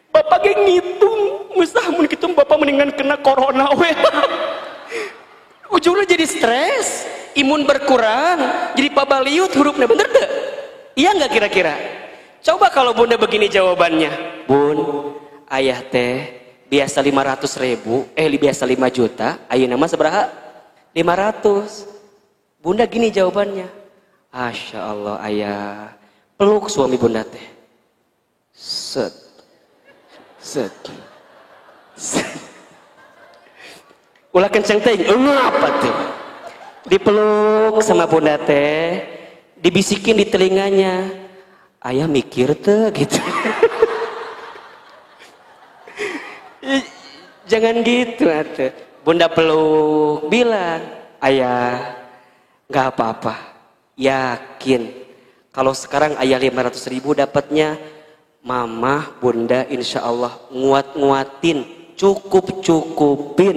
Bapak ge ngitung, musah mun kitu bapak mendingan kena corona we. Ujungnya jadi stres, imun berkurang, jadi pabaliut hurufnya, bener deh? Iya nggak kira-kira? Coba kalau Bunda begini jawabannya, Bun, ayah teh biasa 500.000, biasa 5 juta, ayeuna mah sabaraha? 500. Bunda gini jawabannya. Masya Allah ayah. Peluk suami bunda teh. Set. Set. Set. Ulah kenceng teh, apa tuh? Dipeluk sama bunda teh, dibisikin di telinganya. Ayah mikir tuh gitu. Jangan gitu atuh. Bunda peluk, bilang, ayah nggak apa-apa, yakin kalau sekarang ayah 500.000 dapatnya, mama bunda insya Allah nguat-nguatin, cukup-cukupin.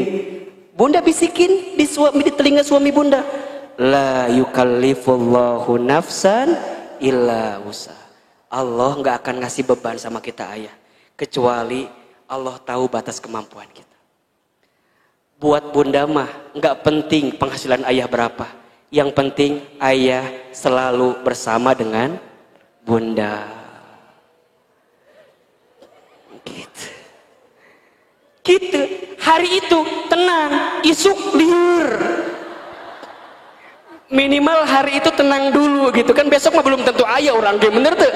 Bunda bisikin di telinga suami bunda, la yukallifullahu nafsan illa usaha. Allah nggak akan ngasih beban sama kita ayah, kecuali Allah tahu batas kemampuan kita. Buat bunda mah nggak penting penghasilan ayah berapa, yang penting ayah selalu bersama dengan bunda. Gitu. Hari itu tenang, isuk liur. Minimal hari itu tenang dulu gitu kan, besok mah belum tentu ayah orang dia bener tuh.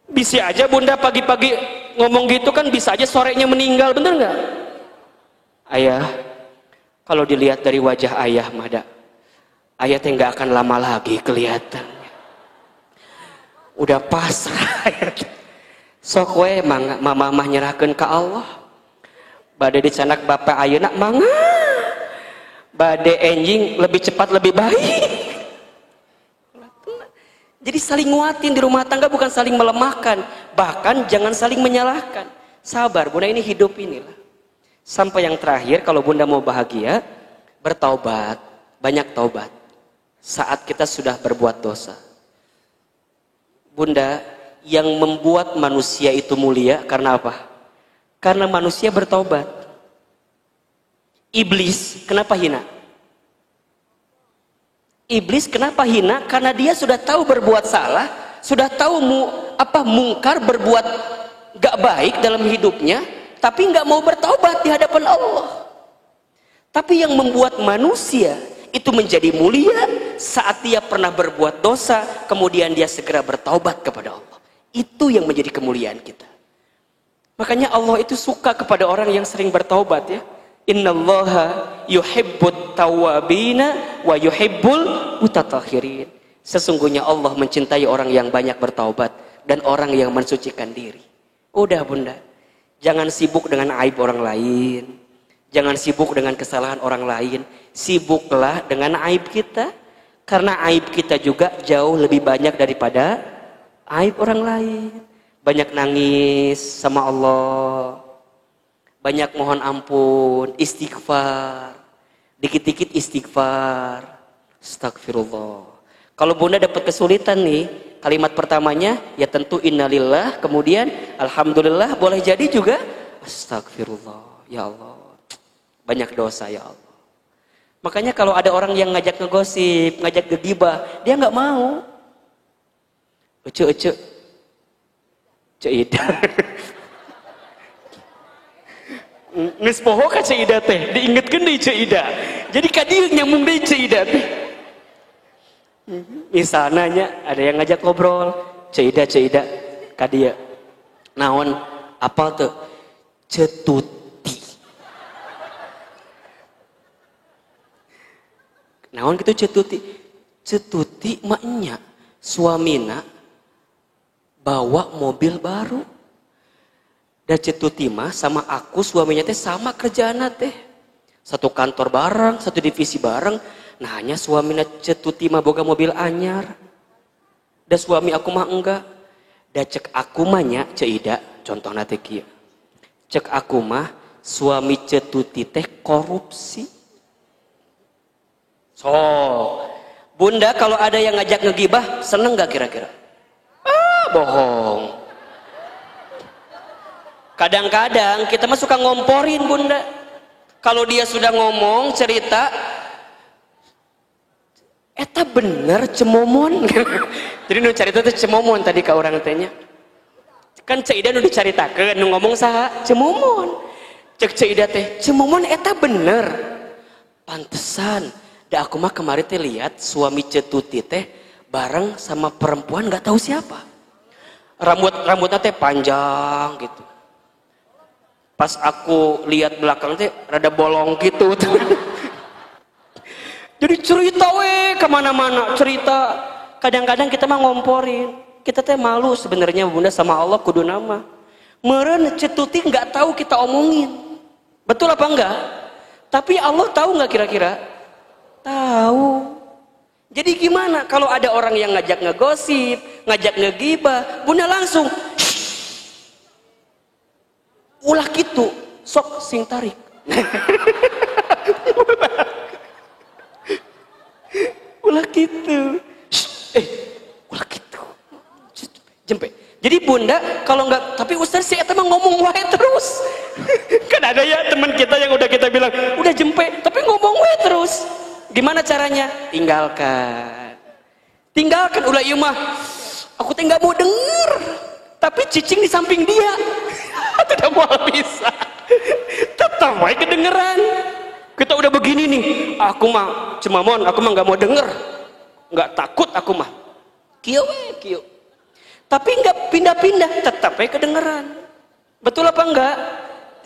Bisa aja bunda pagi-pagi ngomong gitu kan, bisa aja sorenya meninggal, bener nggak? Ayah, kalau dilihat dari wajah ayah mada, ayah teh nggak akan lama lagi kelihatannya. Udah pasrah. Sok we mama nyerahkeun ka Allah. Bade dicanak bapak ayeuna mangga. Bade enjing lebih cepat lebih baik. Jadi saling nguatin di rumah tangga, bukan saling melemahkan, bahkan jangan saling menyalahkan. Sabar bunda, ini hidup inilah. Sampai yang terakhir, kalau bunda mau bahagia, bertaubat, banyak taubat. Saat kita sudah berbuat dosa, bunda, yang membuat manusia itu mulia karena apa? Karena manusia bertaubat. Iblis kenapa hina? Iblis kenapa hina? Karena dia sudah tahu berbuat salah, sudah tahu mungkar, berbuat gak baik dalam hidupnya, tapi gak mau bertaubat di hadapan Allah. Tapi yang membuat manusia itu menjadi mulia saat dia pernah berbuat dosa, kemudian dia segera bertaubat kepada Allah. Itu yang menjadi kemuliaan kita. Makanya Allah itu suka kepada orang yang sering bertaubat ya. Innallaha yuhibbut tawwabina wa yuhibbul mutatahhirin. Sesungguhnya Allah mencintai orang yang banyak bertaubat dan orang yang mensucikan diri. Udah bunda, jangan sibuk dengan aib orang lain, jangan sibuk dengan kesalahan orang lain, sibuklah dengan aib kita, karena aib kita juga jauh lebih banyak daripada aib orang lain. Banyak nangis sama Allah, banyak mohon ampun, istighfar, dikit-dikit istighfar, astagfirullah. Kalau bunda dapat kesulitan nih, kalimat pertamanya ya tentu innalillah, kemudian alhamdulillah, boleh jadi juga astagfirullah, ya Allah, banyak dosa ya Allah. Makanya kalau ada orang yang ngajak ngegosip, ngajak gegibah, dia nggak mau. Ece Ida. Nges poho ka Ida teh, diingetkeun deui Ida. Jadi ka dieu nyambung deui Ida teh. Misalnya ada yang ngajak ngobrol, Ida ka dieu. Naon apal tuh? Cetuti. Naon gitu cetuti? Cetuti maknya suamina bawa mobil baru. Dan cetuti mah sama aku suaminya teh sama kerjaanna teh. Satu kantor bareng, satu divisi bareng. Nah hanya suaminya cetuti mah boga mobil anyar. Dan suami aku mah enggak. Dan cek aku mah nya Ida, contohna teh kieu. Cek aku mah suami cetuti teh korupsi. So, bunda kalau ada yang ngajak ngegibah, seneng gak kira-kira? Bohong. Kadang-kadang kita mah suka ngomporin bunda. Kalau dia sudah ngomong cerita, eta bener cemomon. Jadi nu cerita itu cemomon tadi ka orang tanya. Kan Cek Ida nu dicaritakeun nu ngomong saha? Cemumun. Cek Cek Ida teh, cemumun eta bener. Pantesan, da aku mah kemarin teh lihat suami Cetuti teh bareng sama perempuan nggak tahu siapa. Rambutnya teh panjang gitu. Pas aku lihat belakang teh rada bolong gitu. Jadi cerita kemana-mana cerita. Kadang-kadang kita mah ngomporin. Kita teh malu sebenarnya Bunda sama Allah kudu nama. Meureun Cetuti nggak tahu kita omongin. Betul apa enggak? Tapi Allah tahu nggak kira-kira? Tahu. Jadi gimana kalau ada orang yang ngajak ngegosip, ngajak ngegibah, Bunda langsung ulah gitu, sok sing tarik. Ulah gitu. Ulah gitu. Jempe. Jadi Bunda kalau enggak, tapi Ustaz si eta mah ngomong wae terus. Kan ada ya teman kita yang udah kita bilang, udah jempe, tapi ngomong wae terus. Gimana caranya? Tinggalkan. Tinggalkan ulah ieu mah. Aku teh enggak mau denger. Tapi cicing di samping dia. Tidak mau bisa. Tetap wae kedengeran. Kita udah begini nih. Aku mah cemamon, aku mah enggak mau denger. Enggak takut aku mah. Kieu we, kieu. Tapi enggak pindah-pindah, tetap wae kedengeran. Betul apa enggak?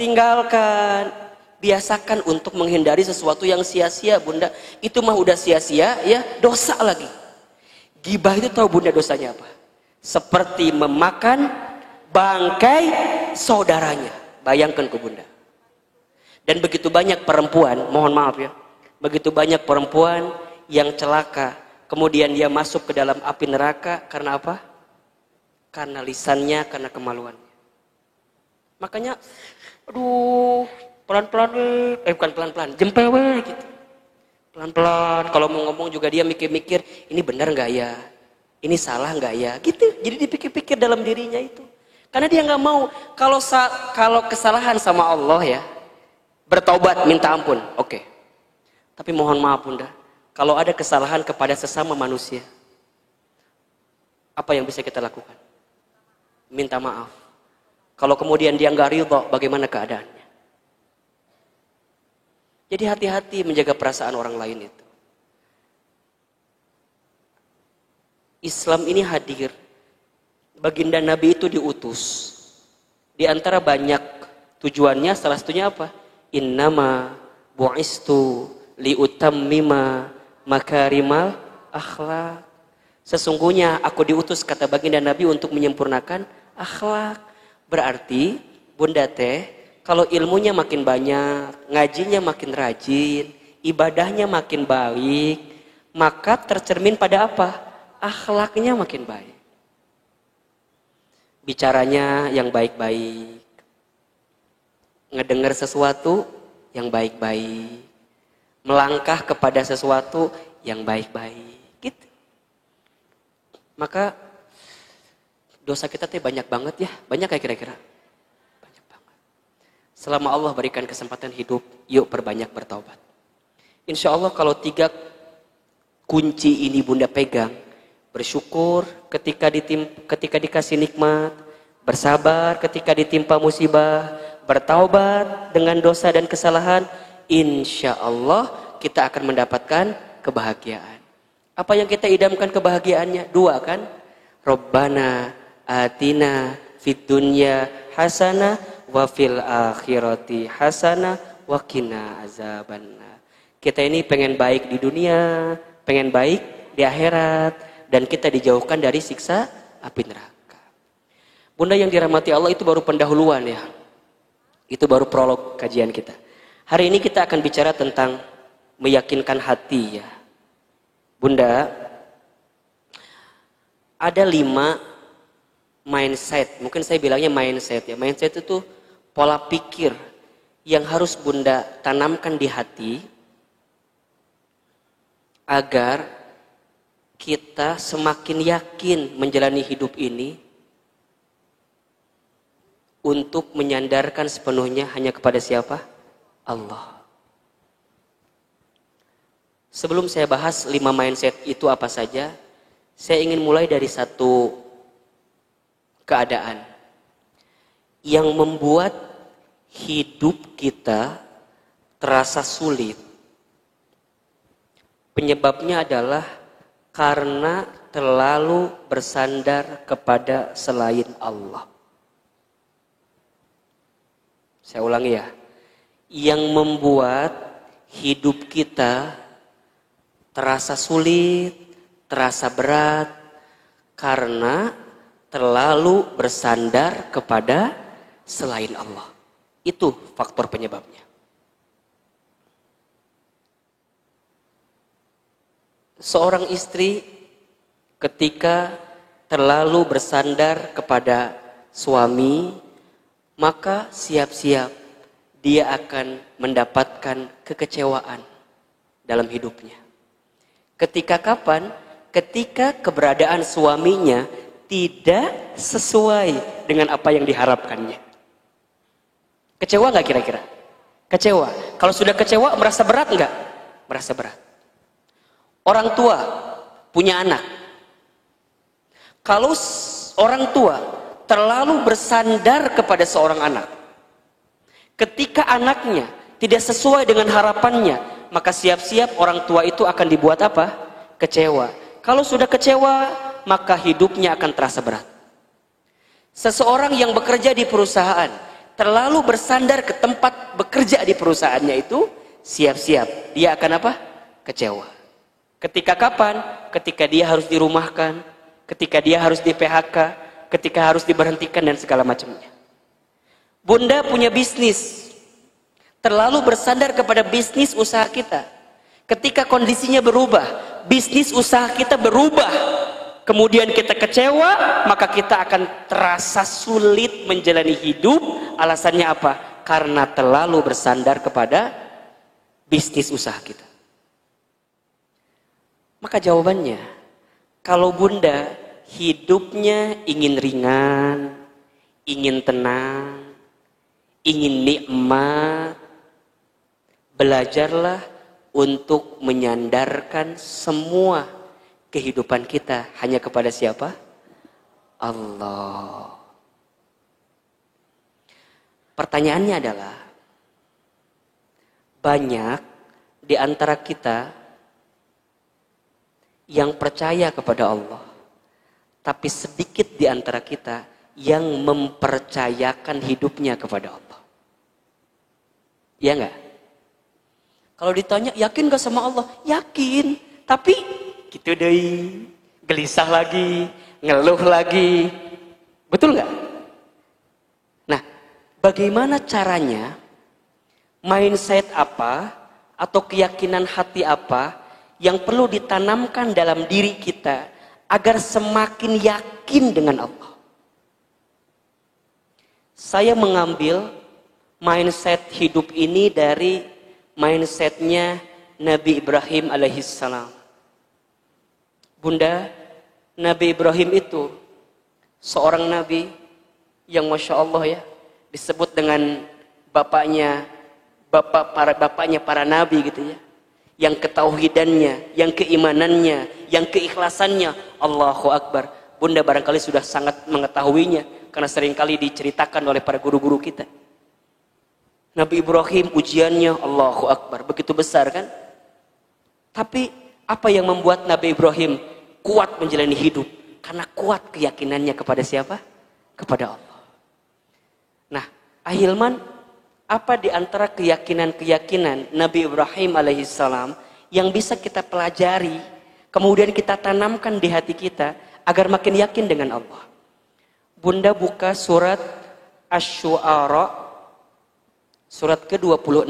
Tinggalkan. Biasakan untuk menghindari sesuatu yang sia-sia, Bunda. Itu mah udah sia-sia, ya dosa lagi. Gibah itu tahu Bunda dosanya apa? Seperti memakan bangkai saudaranya. Bayangkan ke Bunda. Dan begitu banyak perempuan, mohon maaf ya, begitu banyak perempuan yang celaka. Kemudian dia masuk ke dalam api neraka karena apa? Karena lisannya, karena kemaluannya. Makanya, aduh, pelan-pelan, bukan pelan-pelan, jempel we gitu. Pelan-pelan, kalau mau ngomong juga dia mikir-mikir, ini benar nggak ya? Ini salah nggak ya? Gitu. Jadi dipikir-pikir dalam dirinya itu. Karena dia nggak mau kalau kesalahan sama Allah ya, bertaubat minta ampun, oke. Tapi mohon maaf Bunda, kalau ada kesalahan kepada sesama manusia, apa yang bisa kita lakukan? Minta maaf. Kalau kemudian dia nggak ridho, bagaimana keadaannya? Jadi hati-hati menjaga perasaan orang lain itu. Islam ini hadir. Baginda Nabi itu diutus. Di antara banyak tujuannya, salah satunya apa? Innama bu'istu liutammima makarimal akhlak. Sesungguhnya aku diutus, kata baginda Nabi, untuk menyempurnakan akhlak. Berarti Bunda teh kalau ilmunya makin banyak, ngajinya makin rajin, ibadahnya makin baik, maka tercermin pada apa? Akhlaknya makin baik. Bicaranya yang baik-baik. Ngedengar sesuatu yang baik-baik. Melangkah kepada sesuatu yang baik-baik. Gitu. Maka dosa kita teh banyak banget ya. Banyak kayak kira-kira? Banyak banget. Selama Allah berikan kesempatan hidup, yuk perbanyak bertaubat. Insya Allah kalau 3 kunci ini Bunda pegang, bersyukur ketika dikasih nikmat, bersabar ketika ditimpa musibah, bertaubat dengan dosa dan kesalahan, insya Allah kita akan mendapatkan kebahagiaan. Apa yang kita idamkan kebahagiaannya? 2 kan? Rabbana atina fid dunya hasanah wa fil akhirati hasanah wa qina azabannar. Kita ini pengen baik di dunia, pengen baik di akhirat, dan kita dijauhkan dari siksa api neraka. Bunda yang dirahmati Allah, itu baru pendahuluan ya. Itu baru prolog kajian kita. Hari ini kita akan bicara tentang meyakinkan hati ya. Bunda, ada 5 mindset, mungkin saya bilangnya mindset ya. Mindset itu pola pikir yang harus Bunda tanamkan di hati agar kita semakin yakin menjalani hidup ini untuk menyandarkan sepenuhnya hanya kepada siapa? Allah. Sebelum saya bahas 5 mindset itu apa saja, saya ingin mulai dari satu keadaan. yang membuat hidup kita terasa sulit, penyebabnya adalah karena terlalu bersandar kepada selain Allah. Saya ulangi ya. Yang membuat hidup kita terasa sulit, terasa berat, karena terlalu bersandar kepada selain Allah. Itu faktor penyebabnya. Seorang istri ketika terlalu bersandar kepada suami, maka siap-siap dia akan mendapatkan kekecewaan dalam hidupnya. Ketika kapan? Ketika keberadaan suaminya tidak sesuai dengan apa yang diharapkannya. Kecewa nggak kira-kira? Kecewa. Kalau sudah kecewa, merasa berat nggak? Merasa berat. Orang tua punya anak. Kalau orang tua terlalu bersandar kepada seorang anak, ketika anaknya tidak sesuai dengan harapannya, maka siap-siap orang tua itu akan dibuat apa? Kecewa. Kalau sudah kecewa, maka hidupnya akan terasa berat. Seseorang yang bekerja di perusahaan, terlalu bersandar ke tempat bekerja di perusahaannya itu, siap-siap dia akan apa? Kecewa. Ketika kapan? Ketika dia harus dirumahkan, ketika dia harus di PHK, ketika harus diberhentikan dan segala macamnya. Bunda punya bisnis, terlalu bersandar kepada bisnis usaha kita. Ketika kondisinya berubah, bisnis usaha kita berubah, kemudian kita kecewa, maka kita akan terasa sulit menjalani hidup. Alasannya apa? Karena terlalu bersandar kepada bisnis usaha kita. Maka jawabannya, kalau bunda hidupnya ingin ringan, ingin tenang, ingin nikmat, belajarlah untuk menyandarkan semua kehidupan kita hanya kepada siapa? Allah. Pertanyaannya adalah, banyak di antara kita yang percaya kepada Allah, tapi sedikit di antara kita yang mempercayakan hidupnya kepada Allah. Ya enggak? Kalau ditanya, yakin gak sama Allah? Yakin, tapi gitu deh, gelisah lagi, ngeluh lagi. Betul gak? Nah, bagaimana caranya, mindset apa, atau keyakinan hati apa, yang perlu ditanamkan dalam diri kita, agar semakin yakin dengan Allah? Saya mengambil mindset hidup ini dari mindsetnya Nabi Ibrahim alaihissalam. Bunda, Nabi Ibrahim itu seorang nabi yang Masya Allah ya, disebut dengan bapaknya para nabi gitu ya, yang ketauhidannya, yang keimanannya, yang keikhlasannya, Allahu Akbar. Bunda barangkali sudah sangat mengetahuinya karena seringkali diceritakan oleh para guru-guru kita. Nabi Ibrahim ujiannya Allahu Akbar, begitu besar kan? Tapi apa yang membuat Nabi Ibrahim kuat menjalani hidup? Karena kuat keyakinannya kepada siapa? Kepada Allah. Nah, Ahilman, apa di antara keyakinan-keyakinan Nabi Ibrahim alaihissalam yang bisa kita pelajari, kemudian kita tanamkan di hati kita agar makin yakin dengan Allah? Bunda buka surat Asy-Syu'ara, surat ke-26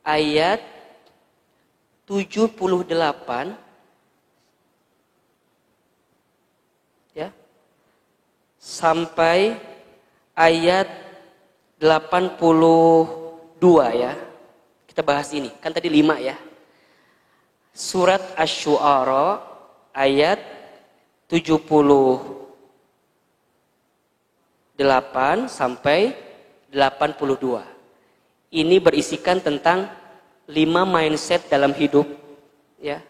ayat 78 ya, sampai ayat 82 ya. Kita bahas ini, kan tadi 5 ya. Surat Asy-Syu'ara ayat 78 sampai 82. Ini berisikan tentang 5 mindset dalam hidup ya,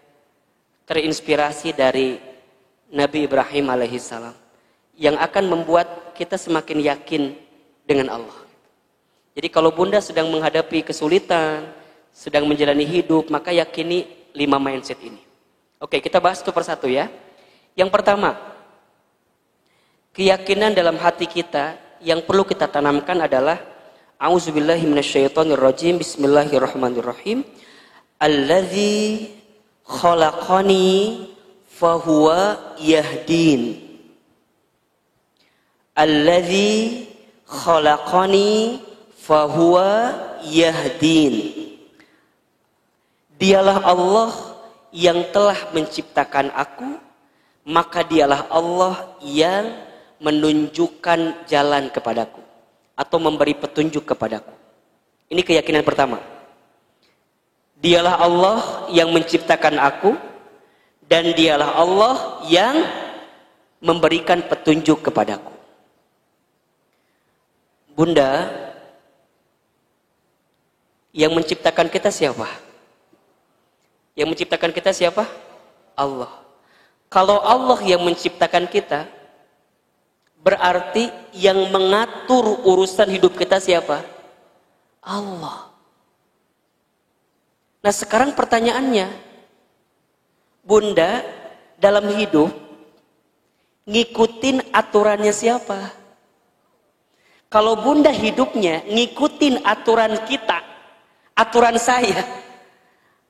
terinspirasi dari Nabi Ibrahim alaihissalam, yang akan membuat kita semakin yakin dengan Allah. Jadi kalau bunda sedang menghadapi kesulitan, sedang menjalani hidup, maka yakini 5 mindset ini. Oke, kita bahas satu persatu ya. Yang pertama, keyakinan dalam hati kita yang perlu kita tanamkan adalah A'udzubillahi minasyaitonirrajim. Bismillahirrahmanirrahim. Allazi khalaqani fahuwa yahdin. Allazi khalaqani fahuwa yahdin. Dialah Allah yang telah menciptakan aku, maka dialah Allah yang menunjukkan jalan kepadaku atau memberi petunjuk kepadaku. Ini keyakinan pertama. Dialah Allah yang menciptakan aku dan dialah Allah yang memberikan petunjuk kepadaku. Bunda, yang menciptakan kita siapa? Yang menciptakan kita siapa? Allah. Kalau Allah yang menciptakan kita, berarti yang mengatur urusan hidup kita siapa? Allah. Nah sekarang pertanyaannya, bunda dalam hidup ngikutin aturannya siapa? Kalau bunda hidupnya ngikutin aturan kita, aturan saya,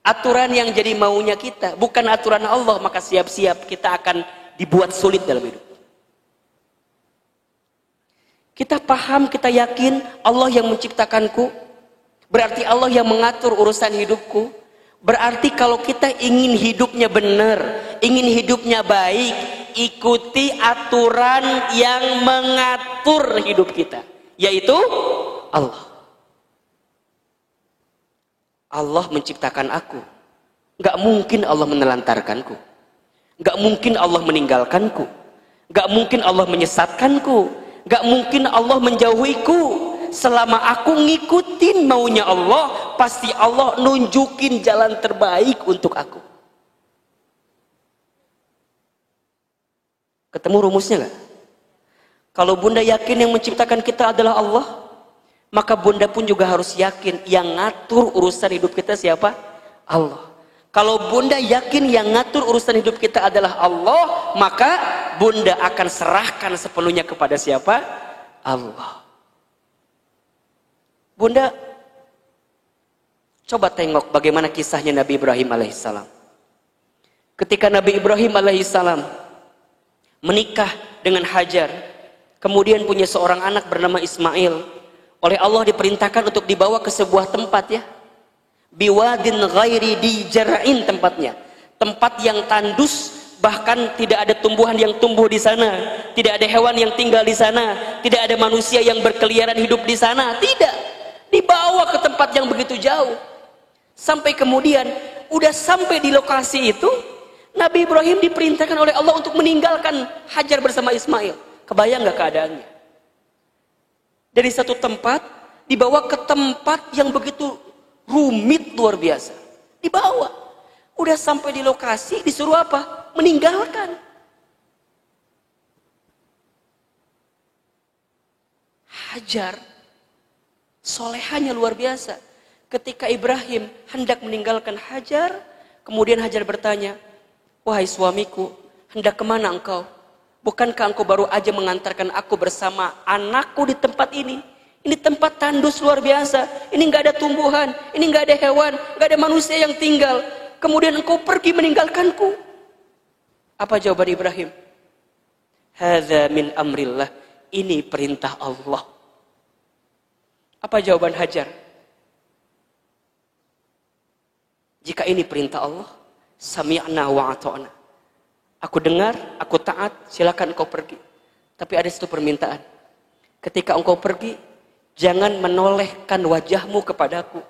aturan yang jadi maunya kita, bukan aturan Allah, maka siap-siap kita akan dibuat sulit dalam hidup. Kita paham, kita yakin Allah yang menciptakanku, berarti Allah yang mengatur urusan hidupku. Berarti kalau kita ingin hidupnya benar, ingin hidupnya baik, ikuti aturan yang mengatur hidup kita, yaitu Allah. Allah menciptakan aku. Gak mungkin Allah menelantarkanku. Gak mungkin Allah meninggalkanku. Gak mungkin Allah menyesatkanku. Gak mungkin Allah menjauhiku. Selama aku ngikutin maunya Allah, pasti Allah nunjukin jalan terbaik untuk aku. Ketemu rumusnya gak? Kalau bunda yakin yang menciptakan kita adalah Allah, maka bunda pun juga harus yakin yang ngatur urusan hidup kita siapa? Allah. Kalau bunda yakin yang ngatur urusan hidup kita adalah Allah, maka bunda akan serahkan sepenuhnya kepada siapa? Allah. Bunda, coba tengok bagaimana kisahnya Nabi Ibrahim alaihissalam. Ketika Nabi Ibrahim alaihissalam menikah dengan Hajar, kemudian punya seorang anak bernama Ismail. Oleh Allah diperintahkan untuk dibawa ke sebuah tempat ya. Biwadin ghairi di jara'in tempatnya. Tempat yang tandus, bahkan tidak ada tumbuhan yang tumbuh di sana. Tidak ada hewan yang tinggal di sana. Tidak ada manusia yang berkeliaran hidup di sana. Tidak. Dibawa ke tempat yang begitu jauh. Sampai kemudian, udah sampai di lokasi itu, Nabi Ibrahim diperintahkan oleh Allah untuk meninggalkan Hajar bersama Ismail. Kebayang gak keadaannya? Dari satu tempat dibawa ke tempat yang begitu rumit luar biasa. Dibawa. Udah sampai di lokasi disuruh apa? Meninggalkan. Hajar solehanya luar biasa. Ketika Ibrahim hendak meninggalkan Hajar, kemudian Hajar bertanya, "Wahai suamiku, hendak kemana engkau? Bukankah engkau baru aja mengantarkan aku bersama anakku di tempat ini? Ini tempat tandus luar biasa. Ini nggak ada tumbuhan, ini nggak ada hewan, nggak ada manusia yang tinggal. Kemudian engkau pergi meninggalkanku." Apa jawaban Ibrahim? "Hadza min amrillah." Ini perintah Allah. Apa jawaban Hajar? "Jika ini perintah Allah, sami'na wa ata'na." Aku dengar, aku taat, silakan engkau pergi. Tapi ada satu permintaan. Ketika engkau pergi, jangan menolehkan wajahmu kepadaku.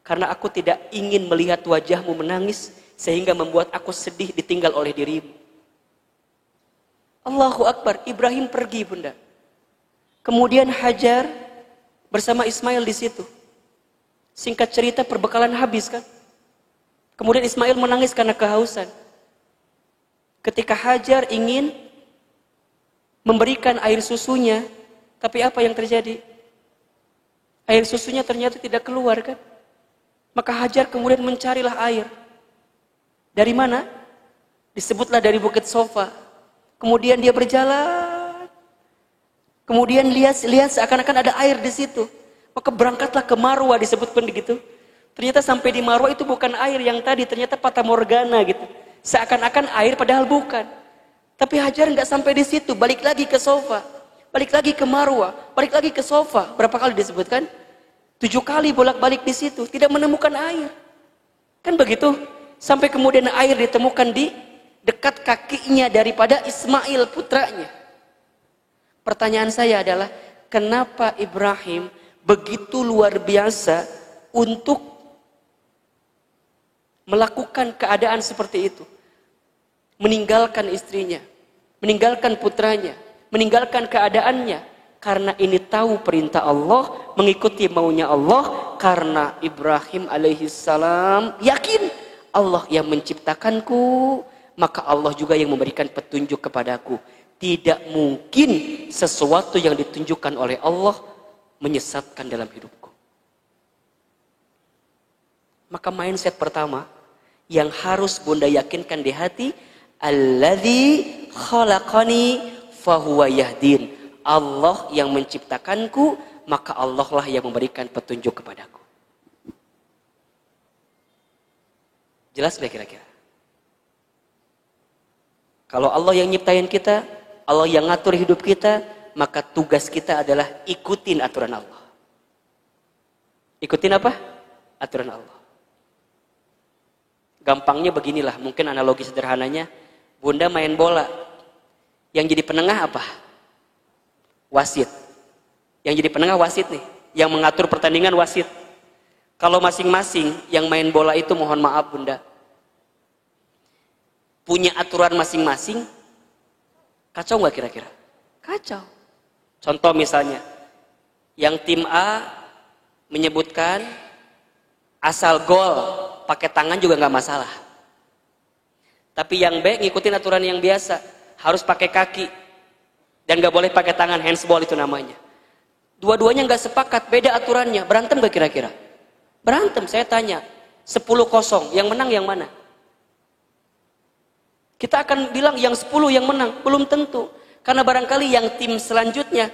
Karena aku tidak ingin melihat wajahmu menangis, sehingga membuat aku sedih ditinggal oleh dirimu. Allahu Akbar, Ibrahim pergi bunda. Kemudian Hajar bersama Ismail di situ. Singkat cerita perbekalan habis kan. Kemudian Ismail menangis karena kehausan. Ketika Hajar ingin memberikan air susunya, tapi apa yang terjadi? Air susunya ternyata tidak keluar kan. Maka Hajar kemudian mencarilah air. Dari mana? Disebutlah dari Bukit Sofa. Kemudian dia berjalan. Kemudian lihat seakan-akan ada air di situ. Maka berangkatlah ke Marwa, disebutkan begitu. Ternyata sampai di Marwa itu bukan air yang tadi, ternyata Fata Morgana gitu. Seakan-akan air padahal bukan. Tapi Hajar nggak sampai di situ, balik lagi ke Sofa, balik lagi ke Marwa, balik lagi ke Sofa. Berapa kali disebutkan? 7 kali bolak-balik di situ, tidak menemukan air. Kan begitu? Sampai kemudian air ditemukan di dekat kakinya daripada Ismail putranya. Pertanyaan saya adalah, kenapa Ibrahim begitu luar biasa untuk melakukan keadaan seperti itu? Meninggalkan istrinya, meninggalkan putranya, meninggalkan keadaannya. Karena ini tahu perintah Allah, mengikuti maunya Allah. Karena Ibrahim alaihissalam yakin Allah yang menciptakanku, maka Allah juga yang memberikan petunjuk kepadaku. Tidak mungkin sesuatu yang ditunjukkan oleh Allah menyesatkan dalam hidupku. Maka mindset pertama yang harus Bunda yakinkan di hati, alladzi khalaqani fahuwa yahdin. Allah yang menciptakanku, maka Allah lah yang memberikan petunjuk kepadaku. Jelas nggak kira-kira? Kalau Allah yang nyiptain kita, Allah yang ngatur hidup kita, maka tugas kita adalah ikutin aturan Allah. Ikutin apa? Aturan Allah. Gampangnya beginilah, mungkin analogi sederhananya, Bunda main bola, yang jadi penengah apa? Wasit. Yang jadi penengah wasit nih, yang mengatur pertandingan wasit. Kalau masing-masing yang main bola itu, mohon maaf Bunda, punya aturan masing-masing, kacau nggak kira-kira? Kacau. Contoh misalnya, yang tim A menyebutkan asal gol pakai tangan juga nggak masalah. Tapi yang B ngikutin aturan yang biasa, harus pakai kaki dan nggak boleh pakai tangan, handsball itu namanya. Dua-duanya nggak sepakat, beda aturannya, berantem nggak kira-kira? Berantem. Saya tanya, 10-0, yang menang yang mana? Kita akan bilang yang 10 yang menang, belum tentu. Karena barangkali yang tim selanjutnya,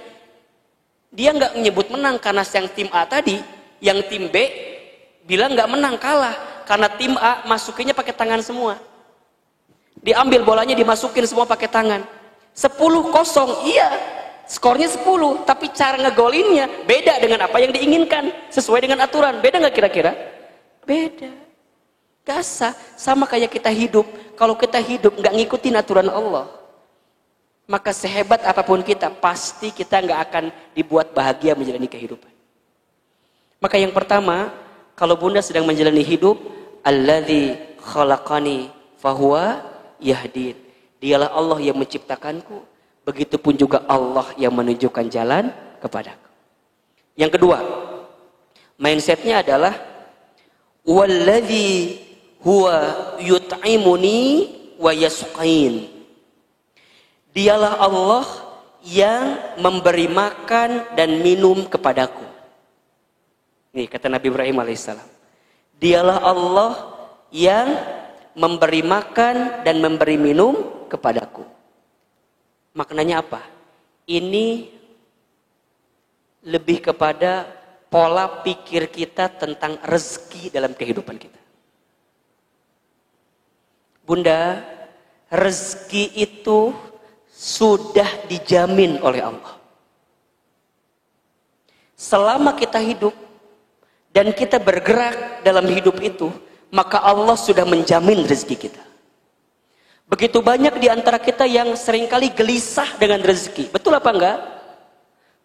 dia nggak menyebut menang karena yang tim A tadi, yang tim B bilang nggak menang, kalah. Karena tim A masukinnya pakai tangan semua. Diambil bolanya, dimasukin semua pakai tangan. 10-0, iya. Skornya 10, tapi cara ngegolinnya beda dengan apa yang diinginkan. Sesuai dengan aturan. Beda nggak kira-kira? Beda. Gak sah. Sama kayak kita hidup. Kalau kita hidup nggak ngikutin aturan Allah, maka sehebat apapun kita, pasti kita nggak akan dibuat bahagia menjalani kehidupan. Maka yang pertama, kalau Bunda sedang menjalani hidup, alladzi khalaqani fahuwa yahdin. Dialah Allah yang menciptakanku, begitupun juga Allah yang menunjukkan jalan kepadaku. Yang kedua, mindsetnya adalah walladzi huwa yut'imuni wa yasqin. Dialah Allah yang memberi makan dan minum kepadaku. Nih kata Nabi Ibrahim alaihissalam. Dialah Allah yang memberi makan dan memberi minum kepadaku. Maknanya apa? Ini lebih kepada pola pikir kita tentang rezeki dalam kehidupan kita. Bunda, rezeki itu sudah dijamin oleh Allah. Selama kita hidup dan kita bergerak dalam hidup itu, maka Allah sudah menjamin rezeki kita. Begitu banyak di antara kita yang seringkali gelisah dengan rezeki. Betul apa enggak?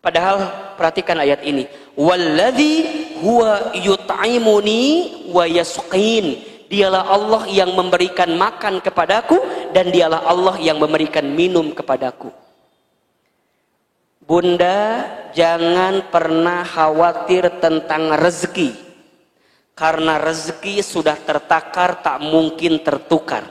Padahal perhatikan ayat ini. Walladzi huwa yut'imuni wa yasqin. Dialah Allah yang memberikan makan kepadaku dan dialah Allah yang memberikan minum kepadaku. Bunda, jangan pernah khawatir tentang rezeki. Karena rezeki sudah tertakar, tak mungkin tertukar.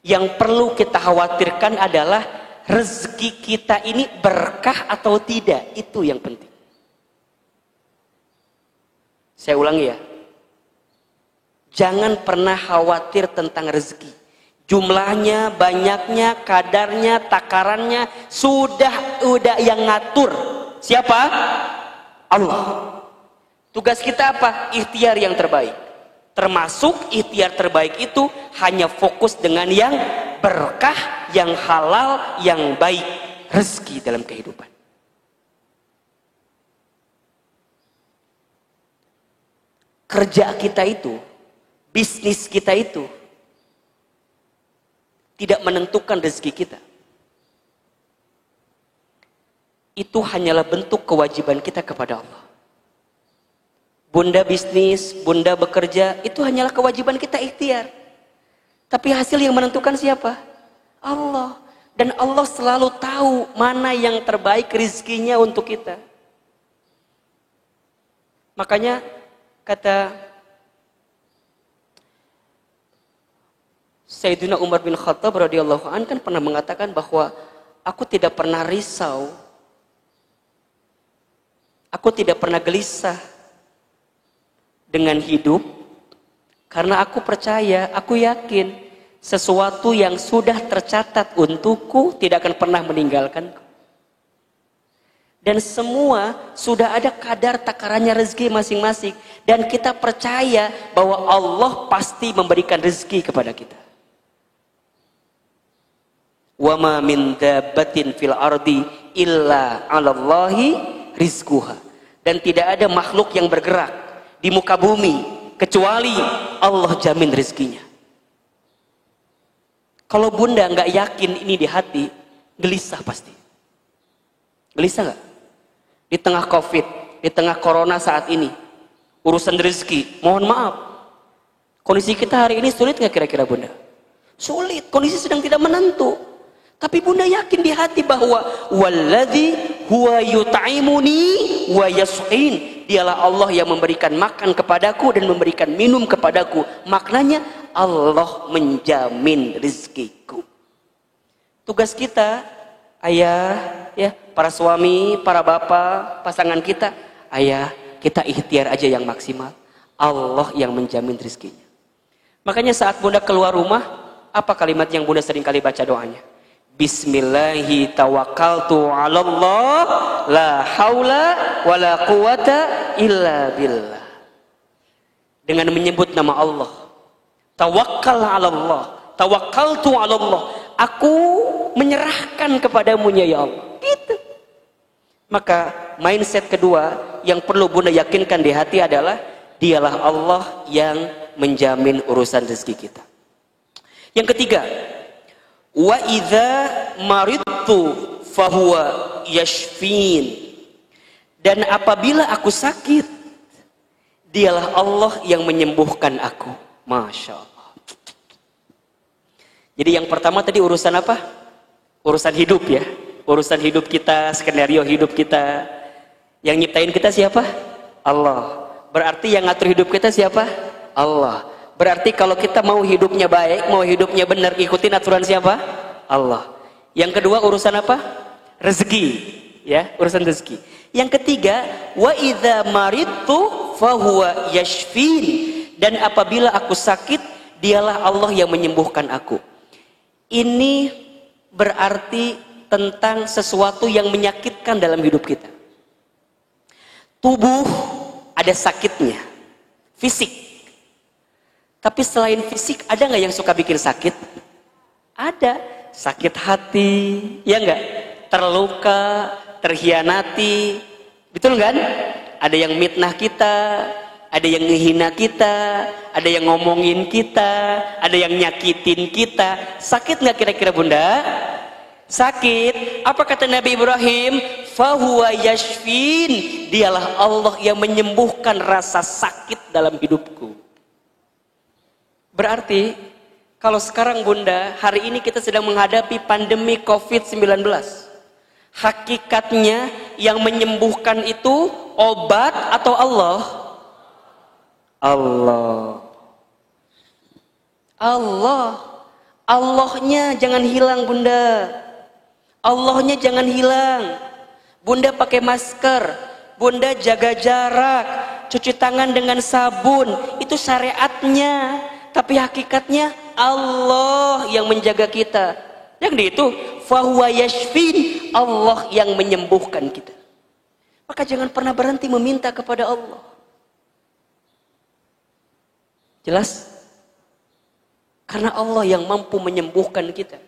Yang perlu kita khawatirkan adalah rezeki kita ini berkah atau tidak. Itu yang penting. Saya ulangi ya. Jangan pernah khawatir tentang rezeki. Jumlahnya, banyaknya, kadarnya, takarannya sudah yang ngatur. Siapa? Allah. Tugas kita apa? Ikhtiar yang terbaik. Termasuk ikhtiar terbaik itu hanya fokus dengan yang berkah, yang halal, yang baik. Rezeki dalam kehidupan. Kerja kita itu, bisnis kita itu tidak menentukan rezeki kita. Itu hanyalah bentuk kewajiban kita kepada Allah. Bunda bisnis, bunda bekerja, itu hanyalah kewajiban kita ikhtiar. Tapi hasil yang menentukan siapa? Allah. Dan Allah selalu tahu mana yang terbaik rezekinya untuk kita. Makanya kata Sayyidina Umar bin Khattab radhiyallahu anhu kan pernah mengatakan bahwa aku tidak pernah risau, aku tidak pernah gelisah dengan hidup, karena aku percaya, aku yakin sesuatu yang sudah tercatat untukku tidak akan pernah meninggalkanku. Dan semua sudah ada kadar takarannya rezeki masing-masing. Dan kita percaya bahwa Allah pasti memberikan rezeki kepada kita. Wa ma min dabbatin fil ardi illa 'alallahi rizquha. Dan tidak ada makhluk yang bergerak di muka bumi kecuali Allah jamin rezekinya. Kalau bunda nggak yakin ini di hati, gelisah pasti. Gelisah nggak? Di tengah COVID, di tengah corona saat ini, urusan rezeki, mohon maaf, kondisi kita hari ini sulit nggak kira-kira bunda? Sulit, kondisi sedang tidak menentu. Tapi bunda yakin di hati bahwa walladzi huwa yut'imuni wa yasqin. Dialah Allah yang memberikan makan kepadaku dan memberikan minum kepadaku. Maknanya Allah menjamin rezekiku. Tugas kita, ayah, ya, para suami, para bapak, pasangan kita, ayah, kita ikhtiar aja yang maksimal. Allah yang menjamin rezekinya. Makanya saat bunda keluar rumah, apa kalimat yang bunda sering kali baca doanya? Bismillahi tawakkaltu 'alallah la haula wala quwata illa billah. Dengan menyebut nama Allah. Tawakkal 'alallah, tawakkaltu 'alallah. Aku menyerahkan kepadamu ya Allah. Gitu. Maka mindset kedua yang perlu bunda yakinkan di hati adalah dialah Allah yang menjamin urusan rezeki kita. Yang ketiga, wa idza maridtu fahuwa yashfin. Dan apabila aku sakit, dialah Allah yang menyembuhkan aku. Masya Allah. Jadi yang pertama tadi urusan apa? Urusan hidup ya. Urusan hidup kita, skenario hidup kita. Yang nyiptain kita siapa? Allah. Berarti yang ngatur hidup kita siapa? Allah. Berarti kalau kita mau hidupnya baik, mau hidupnya benar, ikutin aturan siapa? Allah. Yang kedua urusan apa? Rezeki, ya, urusan rezeki. Yang ketiga, wa idza maridtu fahuwa yashfin. Dan apabila aku sakit, dialah Allah yang menyembuhkan aku. Ini berarti tentang sesuatu yang menyakitkan dalam hidup kita. Tubuh ada sakitnya, fisik. Tapi selain fisik, ada nggak yang suka bikin sakit? Ada. Sakit hati, ya nggak? Terluka, terhianati, betul kan? Ada yang mitnah kita, ada yang ngehina kita, ada yang ngomongin kita, ada yang nyakitin kita. Sakit nggak kira-kira bunda? Sakit. Apa kata Nabi Ibrahim? Fahuwa yashfin. Dialah Allah yang menyembuhkan rasa sakit dalam hidupku. Berarti kalau sekarang bunda, hari ini kita sedang menghadapi pandemi COVID-19. Hakikatnya yang menyembuhkan itu obat atau Allah? Allah. Allah. Allahnya jangan hilang bunda. Allahnya jangan hilang. Bunda pakai masker. Bunda jaga jarak. cuci tangan dengan sabun, itu syariatnya. Tapi hakikatnya Allah yang menjaga kita. Yang di itu, fahuwa yashfin, Allah yang menyembuhkan kita. Maka jangan pernah berhenti meminta kepada Allah. Jelas? Karena Allah yang mampu menyembuhkan kita.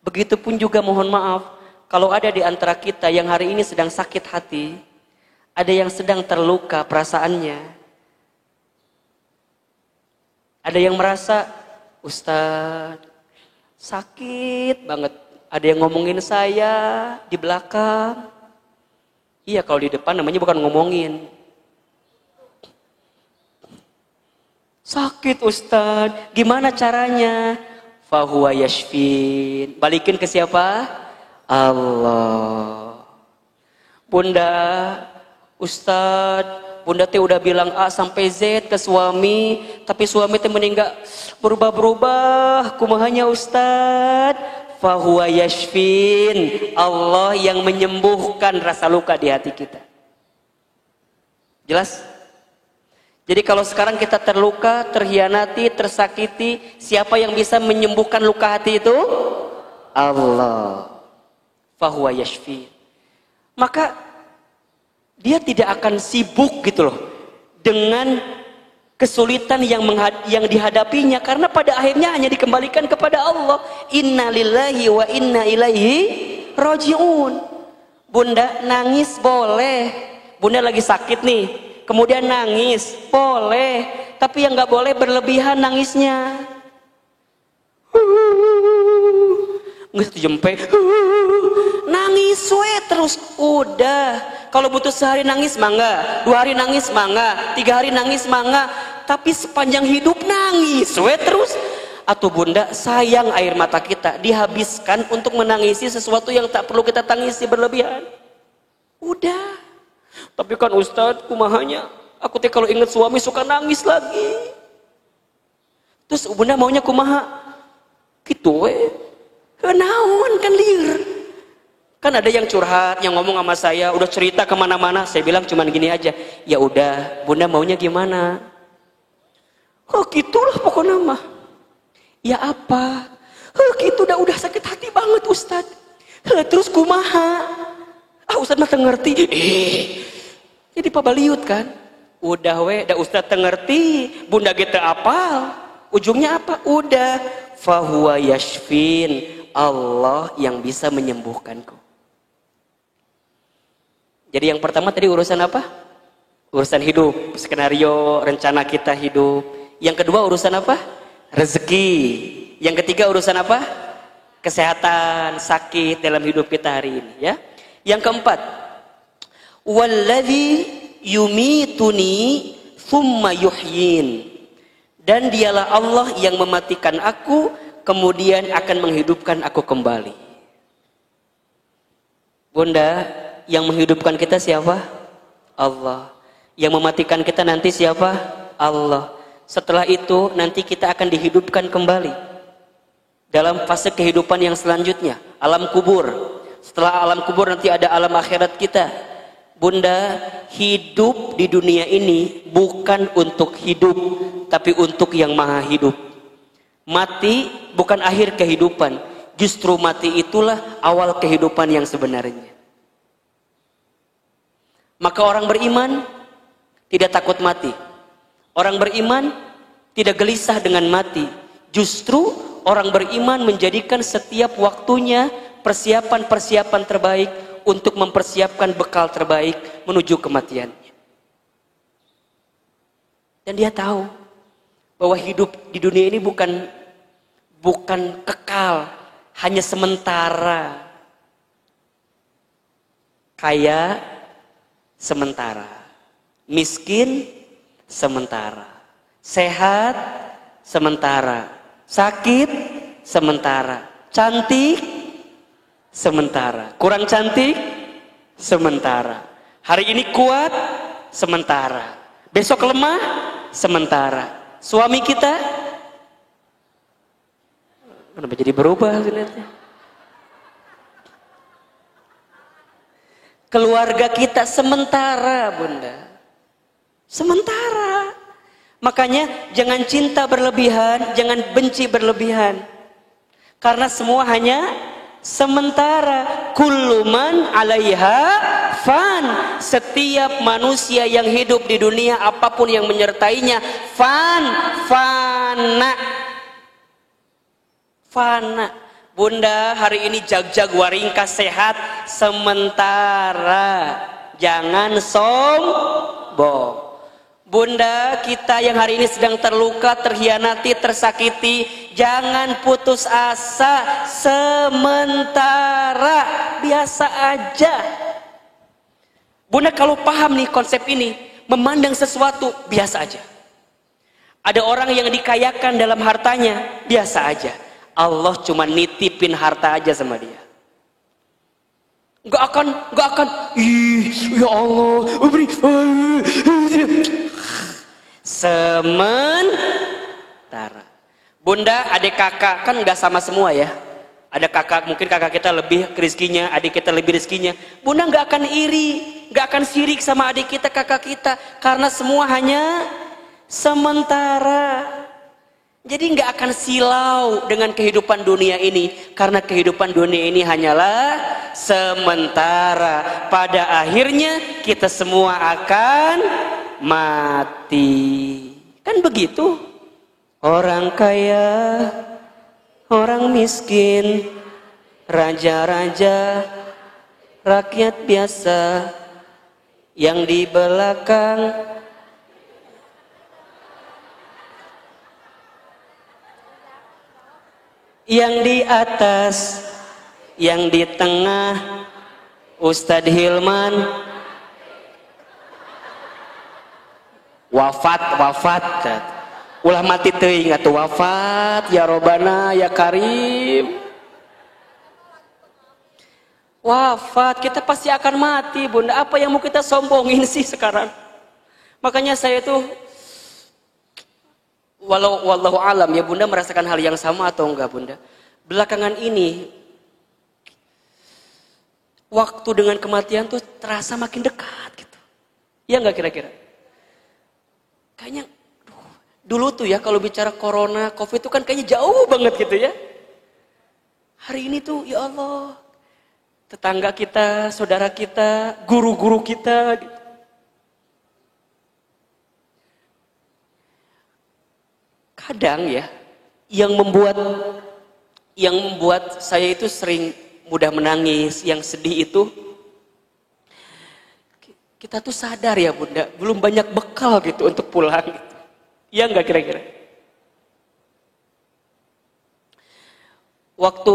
Begitupun juga mohon maaf, kalau ada di antara kita yang hari ini sedang sakit hati, ada yang sedang terluka perasaannya, ada yang merasa, Ustadz, sakit banget. Ada yang ngomongin saya di belakang. Iya, kalau di depan namanya bukan ngomongin. Sakit Ustadz, gimana caranya? Fahuwa yashfin. Balikin ke siapa? Allah. Bunda, Ustadz, Bunda teh udah bilang A sampai Z ke suami, tapi suami teh meninggal berubah-berubah. Kumahanya Ustadz? Fahuwa yashfin. Allah yang menyembuhkan rasa luka di hati kita. Jelas? Jadi kalau sekarang kita terluka, terhianati, tersakiti, siapa yang bisa menyembuhkan luka hati itu? Allah. Fahuwa yashfi. Maka dia tidak akan sibuk gitu loh dengan kesulitan yang dihadapinya, karena pada akhirnya hanya dikembalikan kepada Allah. Inna lillahi wa inna ilaihi raji'un. Bunda nangis boleh. Bunda lagi sakit nih, kemudian nangis boleh, tapi yang nggak boleh berlebihan nangisnya. Nggak jempe, nangis terus udah. Kalau butuh sehari nangis mangga, 2 hari nangis mangga, 3 hari nangis mangga, tapi sepanjang hidup nangis terus. Atau Bunda, sayang air mata kita dihabiskan untuk menangisi sesuatu yang tak perlu kita tangisi berlebihan. Udah. Tapi kan Ustadz, kumahanya aku teh kalau ingat suami suka nangis lagi. Terus Bunda maunya kumaha? Gitu kenaon kan liar. Kan ada yang curhat, yang ngomong sama saya, udah cerita kemana-mana. Saya bilang cuman gini aja, ya udah, Bunda maunya gimana? Oh gitulah pokoknya mah. Ya apa? Oh gitu udah sakit hati banget Ustadz. Terus kumaha? Ustadz mah ngerti. Jadi pabaliut kan? Udah Ustadz ngerti, Bunda gitu apal. Ujungnya apa? Udah. Fahuwa yashfin. Allah yang bisa menyembuhkanku. Jadi yang pertama tadi urusan apa? Urusan hidup, skenario, rencana kita hidup. Yang kedua urusan apa? Rezeki. Yang ketiga urusan apa? Kesehatan, sakit dalam hidup kita hari ini, ya. Yang keempat, walladzi yumituni thumma yuhyin. Dan dialah Allah yang mematikan aku, kemudian akan menghidupkan aku kembali. Bunda, yang menghidupkan kita siapa? Allah. Yang mematikan kita nanti siapa? Allah. Setelah itu nanti kita akan dihidupkan kembali dalam fase kehidupan yang selanjutnya, alam kubur. Setelah alam kubur nanti ada alam akhirat kita. Bunda, hidup di dunia ini bukan untuk hidup, tapi untuk yang maha hidup. Mati bukan akhir kehidupan, justru mati itulah awal kehidupan yang sebenarnya. Maka orang beriman tidak takut mati. Orang beriman tidak gelisah dengan mati. Justru orang beriman menjadikan setiap waktunya persiapan-persiapan terbaik untuk mempersiapkan bekal terbaik menuju kematiannya. Dan dia tahu bahwa hidup di dunia ini bukan kekal, hanya sementara. Kaya sementara, miskin sementara, sehat sementara, sakit sementara, cantik sementara, kurang cantik sementara, hari ini kuat sementara, besok lemah sementara. Suami kita kenapa jadi berubah lihatnya? Keluarga kita sementara, Bunda. Sementara. Makanya jangan cinta berlebihan, jangan benci berlebihan. Karena semua hanya sementara. Kullu man 'alaiha fan. Setiap manusia yang hidup di dunia, apapun yang menyertainya, fana. Bunda hari ini jag-jag waringkas sehat sementara. Jangan sombong. Bunda kita yang hari ini sedang terluka, terhianati, tersakiti, jangan putus asa sementara. Biasa aja. Bunda kalau paham nih konsep ini, memandang sesuatu biasa aja. Ada orang yang dikayakan dalam hartanya, biasa aja. Allah cuma nitipin harta aja sama dia. Gak akan, ya Allah, sementara. Bunda, adik kakak kan gak sama semua ya. Ada kakak, mungkin kakak kita lebih rezekinya, adik kita lebih rezekinya. Bunda gak akan iri, gak akan sirik sama adik kita, kakak kita, karena semua hanya sementara. Jadi nggak akan silau dengan kehidupan dunia ini, karena kehidupan dunia ini hanyalah sementara. Pada akhirnya kita semua akan mati. Kan begitu? Orang kaya, orang miskin, raja-raja, rakyat biasa, yang di belakang yang di atas, yang di tengah, Ustadz Hilman wafat, ulah mati teuing atuh wafat, ya Robana ya Karim. Wafat, kita pasti akan mati Bunda. Apa yang mau kita sombongin sih sekarang? Makanya saya tuh wallahu alam ya, Bunda merasakan hal yang sama atau enggak Bunda? Belakangan ini waktu dengan kematian tuh terasa makin dekat gitu. Ya enggak kira-kira? Kayaknya dulu tuh ya kalau bicara corona, covid itu kan kayaknya jauh banget gitu ya. Hari ini tuh ya Allah, tetangga kita, saudara kita, guru-guru kita gitu. Kadang ya, yang membuat saya itu sering mudah menangis, yang sedih itu, kita tuh sadar ya Bunda, belum banyak bekal gitu untuk pulang gitu. Iya enggak kira-kira? Waktu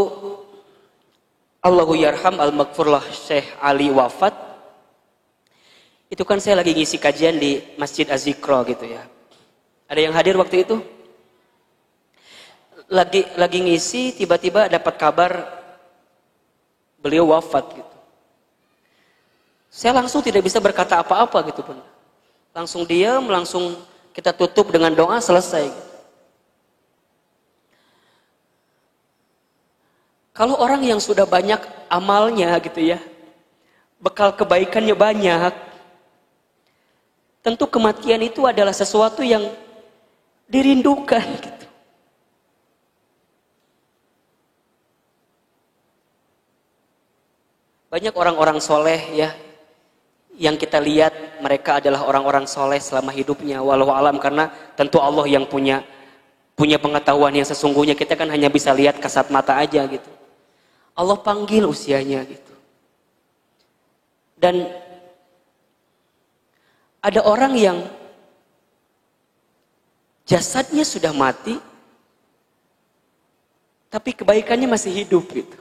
Allahu yarham al-maghfurlah Syekh Ali wafat, itu kan saya lagi ngisi kajian di Masjid Az-Zikra gitu ya. Ada yang hadir waktu itu? Lagi ngisi, tiba-tiba dapat kabar beliau wafat gitu. Saya langsung tidak bisa berkata apa-apa gitu Bunda. Langsung diam, langsung kita tutup dengan doa, selesai gitu. Kalau orang yang sudah banyak amalnya gitu ya, bekal kebaikannya banyak, tentu kematian itu adalah sesuatu yang dirindukan gitu. Banyak orang-orang soleh ya, yang kita lihat mereka adalah orang-orang soleh selama hidupnya, walau alam, karena tentu Allah yang punya pengetahuan yang sesungguhnya, kita kan hanya bisa lihat kasat mata aja gitu. Allah panggil usianya gitu. Dan ada orang yang jasadnya sudah mati, tapi kebaikannya masih hidup gitu.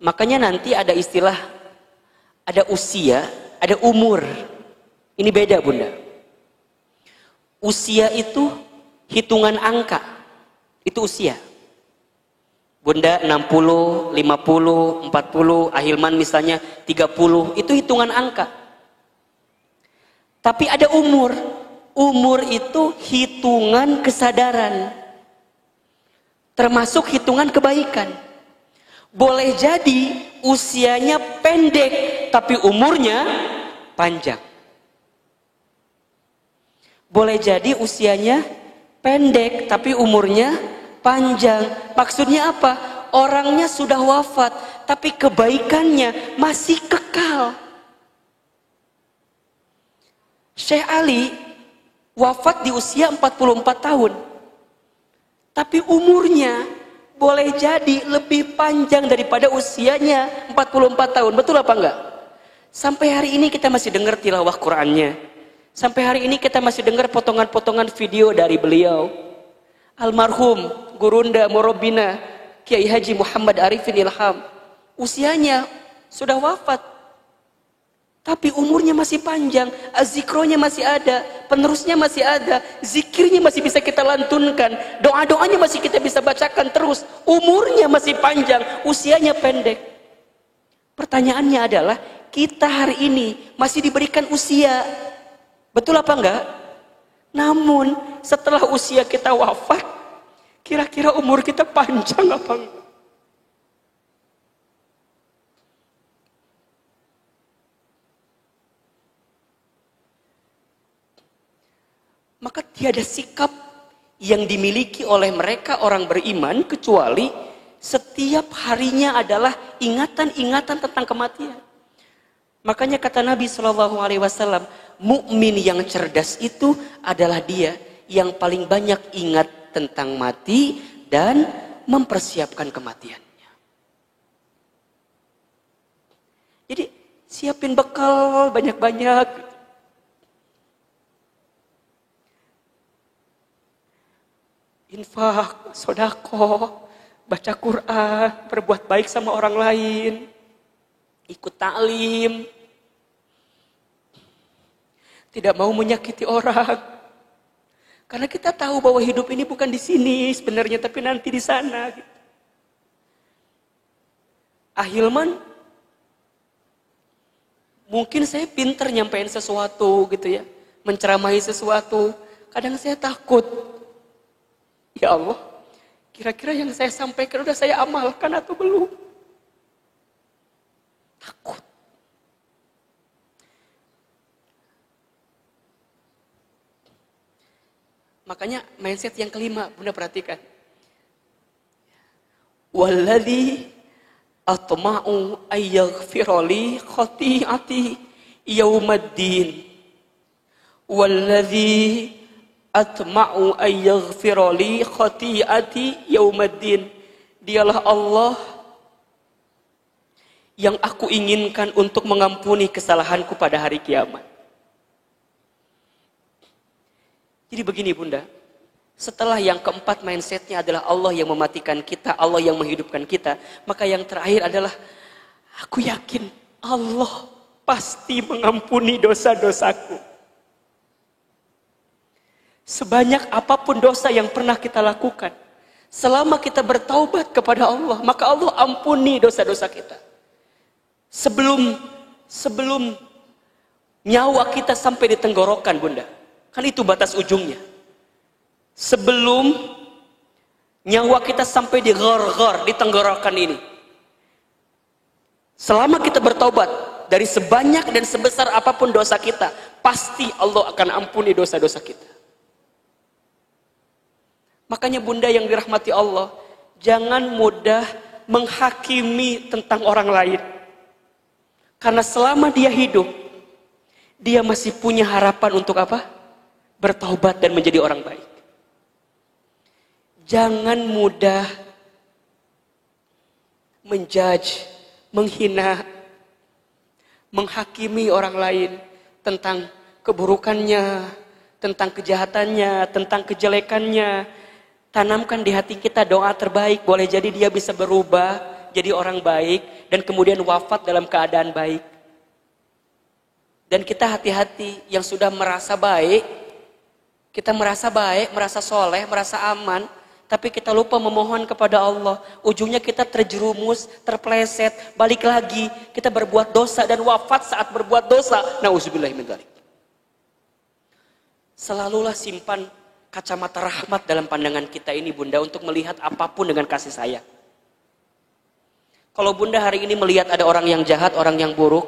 Makanya nanti ada istilah, ada usia, ada umur. Ini beda Bunda. Usia itu hitungan angka. Itu usia. Bunda 60, 50, 40, Ahilman misalnya 30. Itu hitungan angka. Tapi ada umur. Umur itu hitungan kesadaran. Termasuk hitungan kebaikan. Boleh jadi usianya pendek, tapi umurnya panjang. boleh jadi usianya pendek tapi umurnya panjang. Maksudnya apa? Orangnya sudah wafat tapi kebaikannya masih kekal. Syekh Ali wafat di usia 44 tahun. Tapi umurnya boleh jadi lebih panjang daripada usianya 44 tahun. Betul apa enggak? Sampai hari ini kita masih dengar tilawah Qur'annya. Sampai hari ini kita masih dengar potongan-potongan video dari beliau. Almarhum Gurunda Morobina Kiai Haji Muhammad Arifin Ilham. Usianya sudah wafat. Tapi umurnya masih panjang. Zikronya masih ada. Penerusnya masih ada. Zikirnya masih bisa kita lantunkan. Doa-doanya masih kita bisa bacakan terus. Umurnya masih panjang. Usianya pendek. Pertanyaannya adalah, kita hari ini masih diberikan usia. Betul apa enggak? Namun setelah usia kita wafat, kira-kira umur kita panjang apa enggak? Maka tiada sikap yang dimiliki oleh mereka orang beriman kecuali setiap harinya adalah ingatan-ingatan tentang kematian. Makanya kata Nabi SAW, mukmin yang cerdas itu adalah dia yang paling banyak ingat tentang mati dan mempersiapkan kematiannya. Jadi siapin bekal banyak-banyak. Infak, sodako, baca Quran, berbuat baik sama orang lain, ikut taklim, tidak mau menyakiti orang. Karena kita tahu bahwa hidup ini bukan di sini sebenarnya, tapi nanti di sana. Ahilman, mungkin saya pinter nyampein sesuatu gitu ya, menceramahi sesuatu. Kadang saya takut, ya Allah, kira-kira yang saya sampaikan udah saya amalkan atau belum? Takut. Makanya mindset yang kelima, Bunda perhatikan. Walladzi atma'u ayyaghfirali khati'ati yaumaddin. Walladzi atma'u ayyaghfirali khati'ati yaumaddin. Dialah Allah yang aku inginkan untuk mengampuni kesalahanku pada hari kiamat. Jadi begini Bunda, setelah yang keempat mindsetnya adalah Allah yang mematikan kita, Allah yang menghidupkan kita, maka yang terakhir adalah aku yakin Allah pasti mengampuni dosa-dosaku. Sebanyak apapun dosa yang pernah kita lakukan, selama kita bertaubat kepada Allah, maka Allah ampuni dosa-dosa kita. Sebelum nyawa kita sampai di tenggorokan Bunda, kan itu batas ujungnya. Sebelum nyawa kita sampai di ghar-ghar, di tenggorokan ini, selama kita bertaubat dari sebanyak dan sebesar apapun dosa kita, pasti Allah akan ampuni dosa-dosa kita. Makanya Bunda yang dirahmati Allah, jangan mudah menghakimi tentang orang lain. Karena selama dia hidup, dia masih punya harapan untuk apa? Bertaubat dan menjadi orang baik. Jangan mudah menjudge, menghina, menghakimi orang lain tentang keburukannya, tentang kejahatannya, tentang kejelekannya. Tanamkan di hati kita doa terbaik, boleh jadi dia bisa berubah jadi orang baik dan kemudian wafat dalam keadaan baik. Dan kita hati-hati yang sudah merasa baik, kita merasa baik, merasa soleh, merasa aman, tapi kita lupa memohon kepada Allah. Ujungnya kita terjerumus, terpleset, balik lagi, kita berbuat dosa dan wafat saat berbuat dosa. Nauzubillahi min dzalik. Selalulah simpan kacamata rahmat dalam pandangan kita ini Bunda, untuk melihat apapun dengan kasih sayang. Kalau Bunda hari ini melihat ada orang yang jahat, orang yang buruk,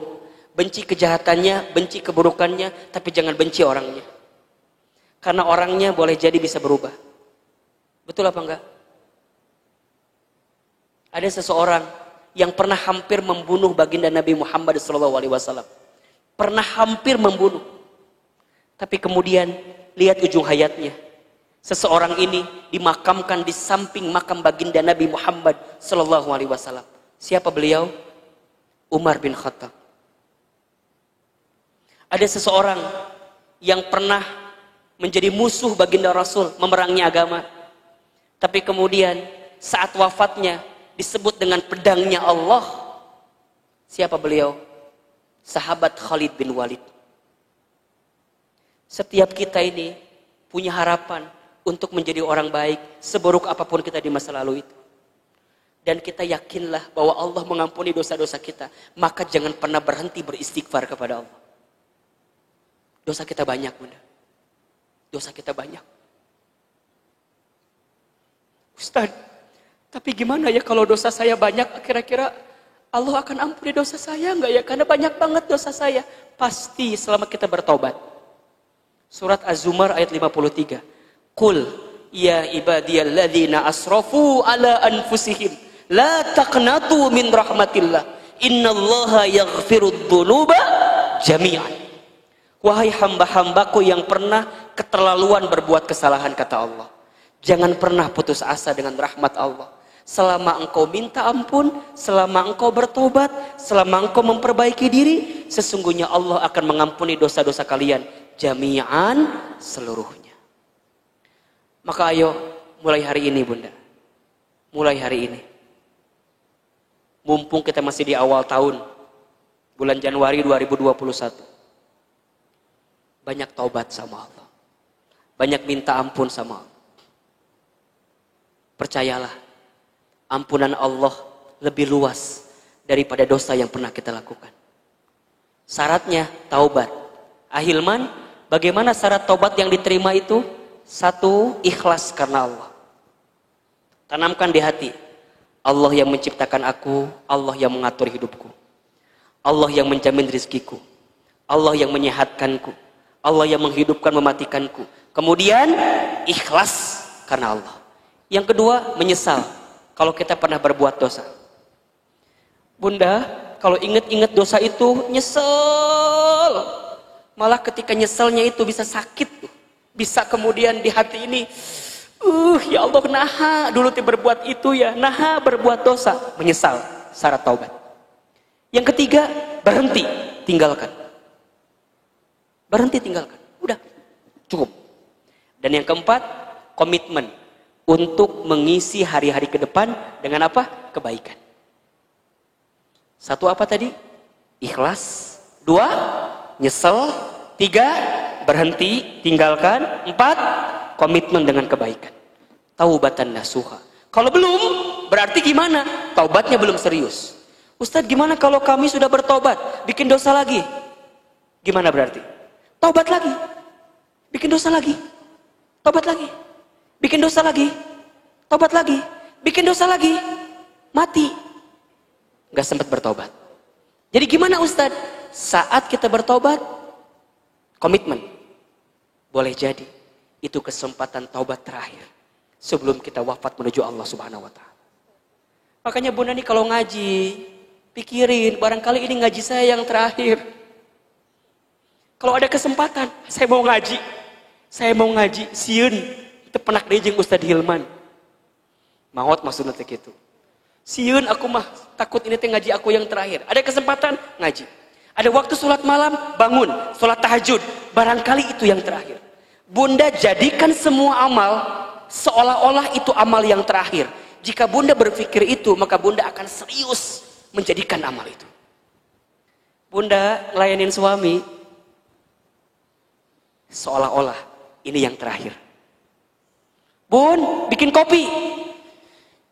benci kejahatannya, benci keburukannya, tapi jangan benci orangnya. Karena orangnya boleh jadi bisa berubah. Betul apa enggak? Ada seseorang yang pernah hampir membunuh baginda Nabi Muhammad SAW. Pernah hampir membunuh. Tapi kemudian lihat ujung hayatnya. Seseorang ini dimakamkan di samping makam baginda Nabi Muhammad SAW. Siapa beliau? Umar bin Khattab. Ada seseorang yang pernah menjadi musuh baginda Rasul, memerangi agama. Tapi kemudian saat wafatnya disebut dengan pedangnya Allah. Siapa beliau? Sahabat Khalid bin Walid. Setiap kita ini punya harapan untuk menjadi orang baik, seburuk apapun kita di masa lalu itu. Dan kita yakinlah bahwa Allah mengampuni dosa-dosa kita. Maka jangan pernah berhenti beristighfar kepada Allah. Dosa kita banyak, Bunda. Dosa kita banyak. Ustaz, tapi gimana ya kalau dosa saya banyak, kira-kira Allah akan ampuni dosa saya enggak ya? Karena banyak banget dosa saya. Pasti selama kita bertobat. Surat Az-Zumar ayat 53. Qul ya ibadiyalladzina asrafu ala anfusihim la taqnatu min rahmatillah innallaha yaghfirudz dzunuba jami'an. Wahai hamba-hambaku yang pernah keterlaluan berbuat kesalahan, kata Allah, jangan pernah putus asa dengan rahmat Allah. Selama engkau minta ampun, selama engkau bertobat, selama engkau memperbaiki diri, sesungguhnya Allah akan mengampuni dosa-dosa kalian jami'an, seluruhnya. Maka ayo mulai hari ini, Bunda, mulai hari ini, mumpung kita masih di awal tahun, bulan Januari 2021, banyak taubat sama Allah, banyak minta ampun sama Allah. Percayalah, ampunan Allah lebih luas daripada dosa yang pernah kita lakukan. Syaratnya taubat. Ahilman, bagaimana syarat taubat yang diterima itu? Satu, ikhlas karena Allah. Tanamkan di hati, Allah yang menciptakan aku, Allah yang mengatur hidupku, Allah yang menjamin rizkiku, Allah yang menyehatkanku, Allah yang menghidupkan mematikanku. Kemudian ikhlas karena Allah. Yang kedua, menyesal kalau kita pernah berbuat dosa. Bunda, kalau ingat-ingat dosa itu nyesel. Malah ketika nyeselnya itu bisa sakit. Bisa kemudian di hati ini, ya Allah, naha dulu berbuat itu ya, naha berbuat dosa. Menyesal, syarat taubat. Yang ketiga, berhenti, tinggalkan. Berhenti, tinggalkan. Udah, cukup. Dan yang keempat, komitmen untuk mengisi hari-hari ke depan dengan apa? Kebaikan. Satu apa tadi? Ikhlas. Dua, nyesel. Tiga, berhenti, tinggalkan. Empat, komitmen dengan kebaikan. Taubatan nasuha. Kalau belum, berarti gimana? Taubatnya belum serius. Ustadz, gimana kalau kami sudah bertobat, bikin dosa lagi? Gimana berarti? Taubat lagi. Bikin dosa lagi. Taubat lagi. Bikin dosa lagi. Taubat lagi. Bikin dosa lagi. Mati. Gak sempat bertobat. Jadi gimana Ustadz? Saat kita bertobat, komitmen. Boleh jadi itu kesempatan taubat terakhir sebelum kita wafat menuju Allah Subhanahu wa Ta'ala. Makanya Bunda nih kalau ngaji, pikirin, barangkali ini ngaji saya yang terakhir. Kalau ada kesempatan, saya mau ngaji. Saya mau ngaji, sieun teu penak deui jeung Ustadz Hilman. Maot maksudna teh kitu. Sieun aku mah takut ini teh ngaji aku yang terakhir. Ada kesempatan ngaji. Ada waktu sholat malam, bangun, sholat tahajud. Barangkali itu yang terakhir. Bunda jadikan semua amal seolah-olah itu amal yang terakhir. Jika Bunda berpikir itu, maka Bunda akan serius menjadikan amal itu. Bunda ngelayanin suami seolah-olah ini yang terakhir. Bun, bikin kopi.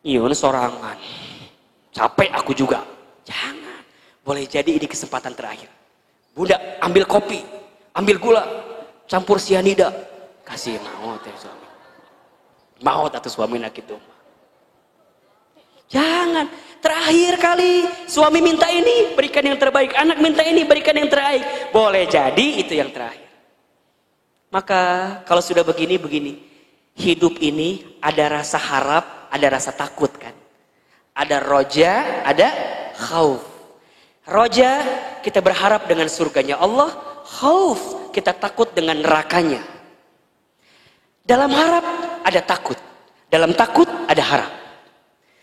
Iyon sorangan. Capek aku juga. Jangan. Boleh jadi ini kesempatan terakhir. Bunda ambil kopi, ambil gula, campur sianida, kasih maut ya suami. Maut atau suami nak itu. Jangan. Terakhir kali suami minta ini, berikan yang terbaik. Anak minta ini, berikan yang terbaik. Boleh jadi itu yang terakhir. Maka kalau sudah begini, hidup ini ada rasa harap, ada rasa takut kan. Ada roja, ada khauf. Roja, kita berharap dengan surganya Allah. Khauf, kita takut dengan nerakanya. Dalam harap ada takut. Dalam takut ada harap.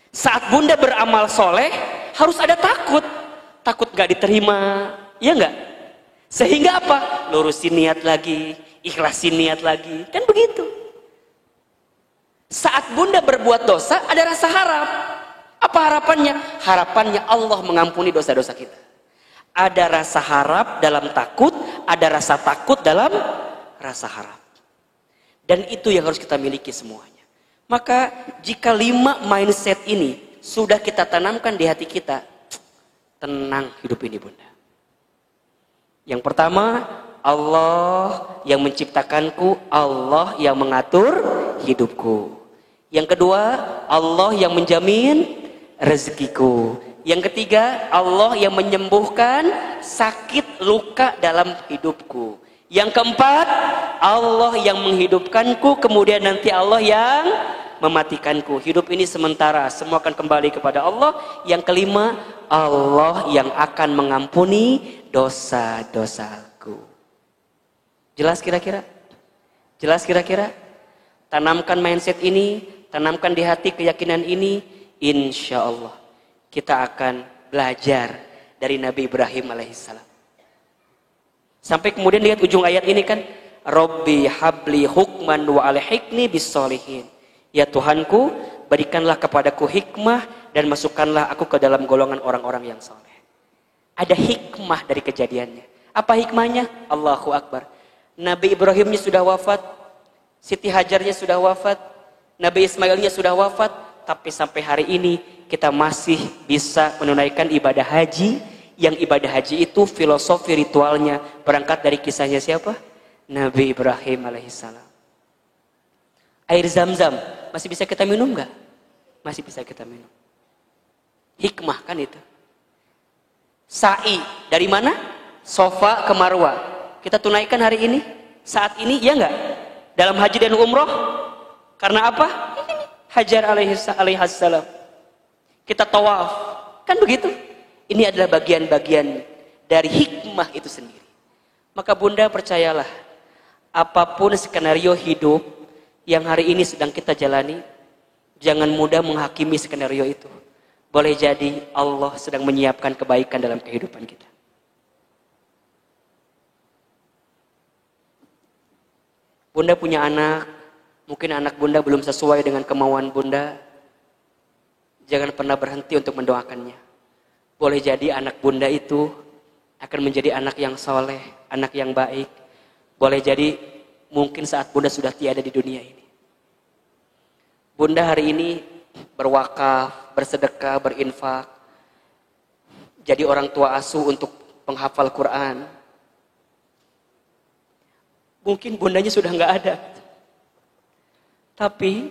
Saat bunda beramal soleh, harus ada takut. Takut gak diterima, ya enggak? Sehingga apa? Lurusin niat lagi, ikhlasin niat lagi. Kan begitu. Saat bunda berbuat dosa, ada rasa harap. Apa harapannya? Harapannya Allah mengampuni dosa-dosa kita. Ada rasa harap dalam takut, ada rasa takut dalam rasa harap. Dan itu yang harus kita miliki semuanya. Maka jika 5 mindset ini sudah kita tanamkan di hati kita, tenang hidup ini bunda. Yang pertama, Allah yang menciptakanku, Allah yang mengatur hidupku. Yang kedua, Allah yang menjamin rezekiku. Yang ketiga, Allah yang menyembuhkan sakit luka dalam hidupku. Yang keempat, Allah yang menghidupkanku, kemudian nanti Allah yang mematikanku. Hidup ini sementara, semua akan kembali kepada Allah. Yang kelima, Allah yang akan mengampuni dosa-dosaku. Jelas kira-kira? Jelas kira-kira? Tanamkan mindset ini, tanamkan di hati keyakinan ini, insya Allah kita akan belajar dari Nabi Ibrahim alaihissalam. Sampai kemudian lihat ujung ayat ini kan, Robbi habli hukman wa alhiqni bis-solihin. Ya Tuhanku, berikanlah kepadaku hikmah dan masukkanlah aku ke dalam golongan orang-orang yang soleh. Ada hikmah dari kejadiannya. Apa hikmahnya? Allahu Akbar. Nabi Ibrahimnya sudah wafat, Siti Hajarnya sudah wafat, Nabi Ismailnya sudah wafat, tapi sampai hari ini kita masih bisa menunaikan ibadah haji. Yang ibadah haji itu filosofi ritualnya berangkat dari kisahnya siapa? Nabi Ibrahim alaihissalam. Air Zam-Zam masih bisa kita minum nggak? Masih bisa kita minum. Hikmah kan itu. Sa'i dari mana? Sofa ke Marwa. Kita tunaikan hari ini, saat ini, ya nggak? Dalam haji dan umroh. Karena apa? Hajar alaihissalam. Kita tawaf. Kan begitu? Ini adalah bagian-bagian dari hikmah itu sendiri. Maka bunda percayalah, apapun skenario hidup yang hari ini sedang kita jalani, jangan mudah menghakimi skenario itu. Boleh jadi Allah sedang menyiapkan kebaikan dalam kehidupan kita. Bunda punya anak, mungkin anak bunda belum sesuai dengan kemauan bunda. Jangan pernah berhenti untuk mendoakannya. Boleh jadi anak bunda itu akan menjadi anak yang soleh, anak yang baik. Boleh jadi mungkin saat bunda sudah tiada di dunia ini. Bunda hari ini berwakaf, bersedekah, berinfak. Jadi orang tua asuh untuk penghafal Quran. Mungkin bundanya sudah nggak ada. Tapi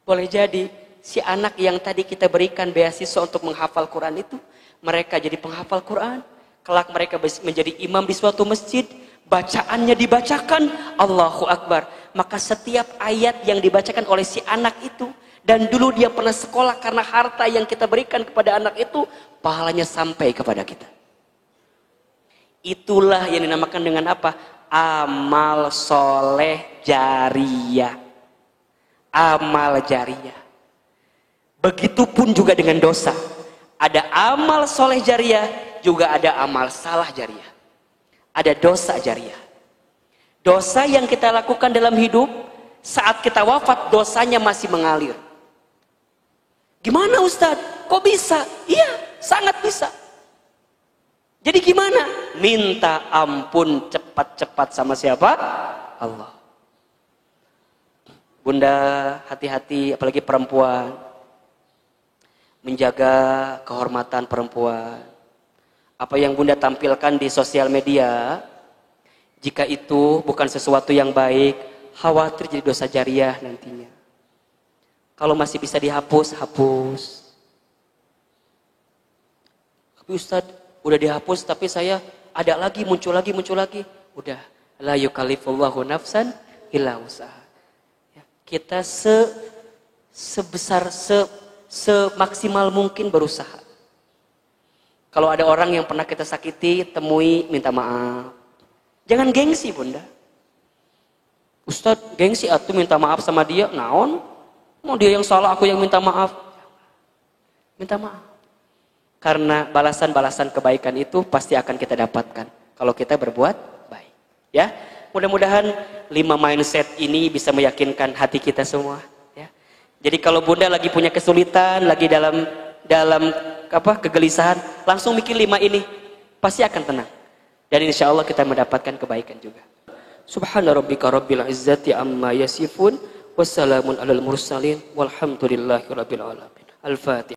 boleh jadi si anak yang tadi kita berikan beasiswa untuk menghafal Quran itu, mereka jadi penghafal Quran. Kelak mereka menjadi imam di suatu masjid, bacaannya dibacakan, Allahu Akbar. Maka setiap ayat yang dibacakan oleh si anak itu, dan dulu dia pernah sekolah karena harta yang kita berikan kepada anak itu, pahalanya sampai kepada kita. Itulah yang dinamakan dengan apa? Amal soleh jariyah. Amal jariyah. Begitupun juga dengan dosa. Ada amal soleh jariyah, juga ada amal salah jariyah. Ada dosa jariyah. Dosa yang kita lakukan dalam hidup, saat kita wafat dosanya masih mengalir. Gimana Ustadz? Kok bisa? Iya, sangat bisa. Jadi gimana? Minta ampun cepat-cepat sama siapa? Allah. Bunda hati-hati, apalagi perempuan. Menjaga kehormatan perempuan. Apa yang bunda tampilkan di sosial media, jika itu bukan sesuatu yang baik, khawatir jadi dosa jariyah nantinya. Kalau masih bisa dihapus, hapus. Tapi Ustadz, udah dihapus tapi saya ada lagi, muncul lagi. Udah, La yukallifullahu nafsan illa usaha. Ya, kita semaksimal mungkin berusaha. Kalau ada orang yang pernah kita sakiti, temui, minta maaf. Jangan gengsi, Bunda. Ustadz, gengsi atuh minta maaf sama dia, naon? Mau dia yang salah, aku yang minta maaf. Minta maaf. Karena balasan-balasan kebaikan itu pasti akan kita dapatkan kalau kita berbuat baik. Ya, mudah-mudahan 5 mindset ini bisa meyakinkan hati kita semua. Ya. Jadi kalau Bunda lagi punya kesulitan, lagi dalam kegelisahan, langsung mikir 5 ini, pasti akan tenang. Dan insya Allah kita mendapatkan kebaikan juga. Subhana rabbika rabbil izzati amma yasifun, wassalamun alal mursalin, walhamdulillahi rabbil alamin. Al-Fatihah.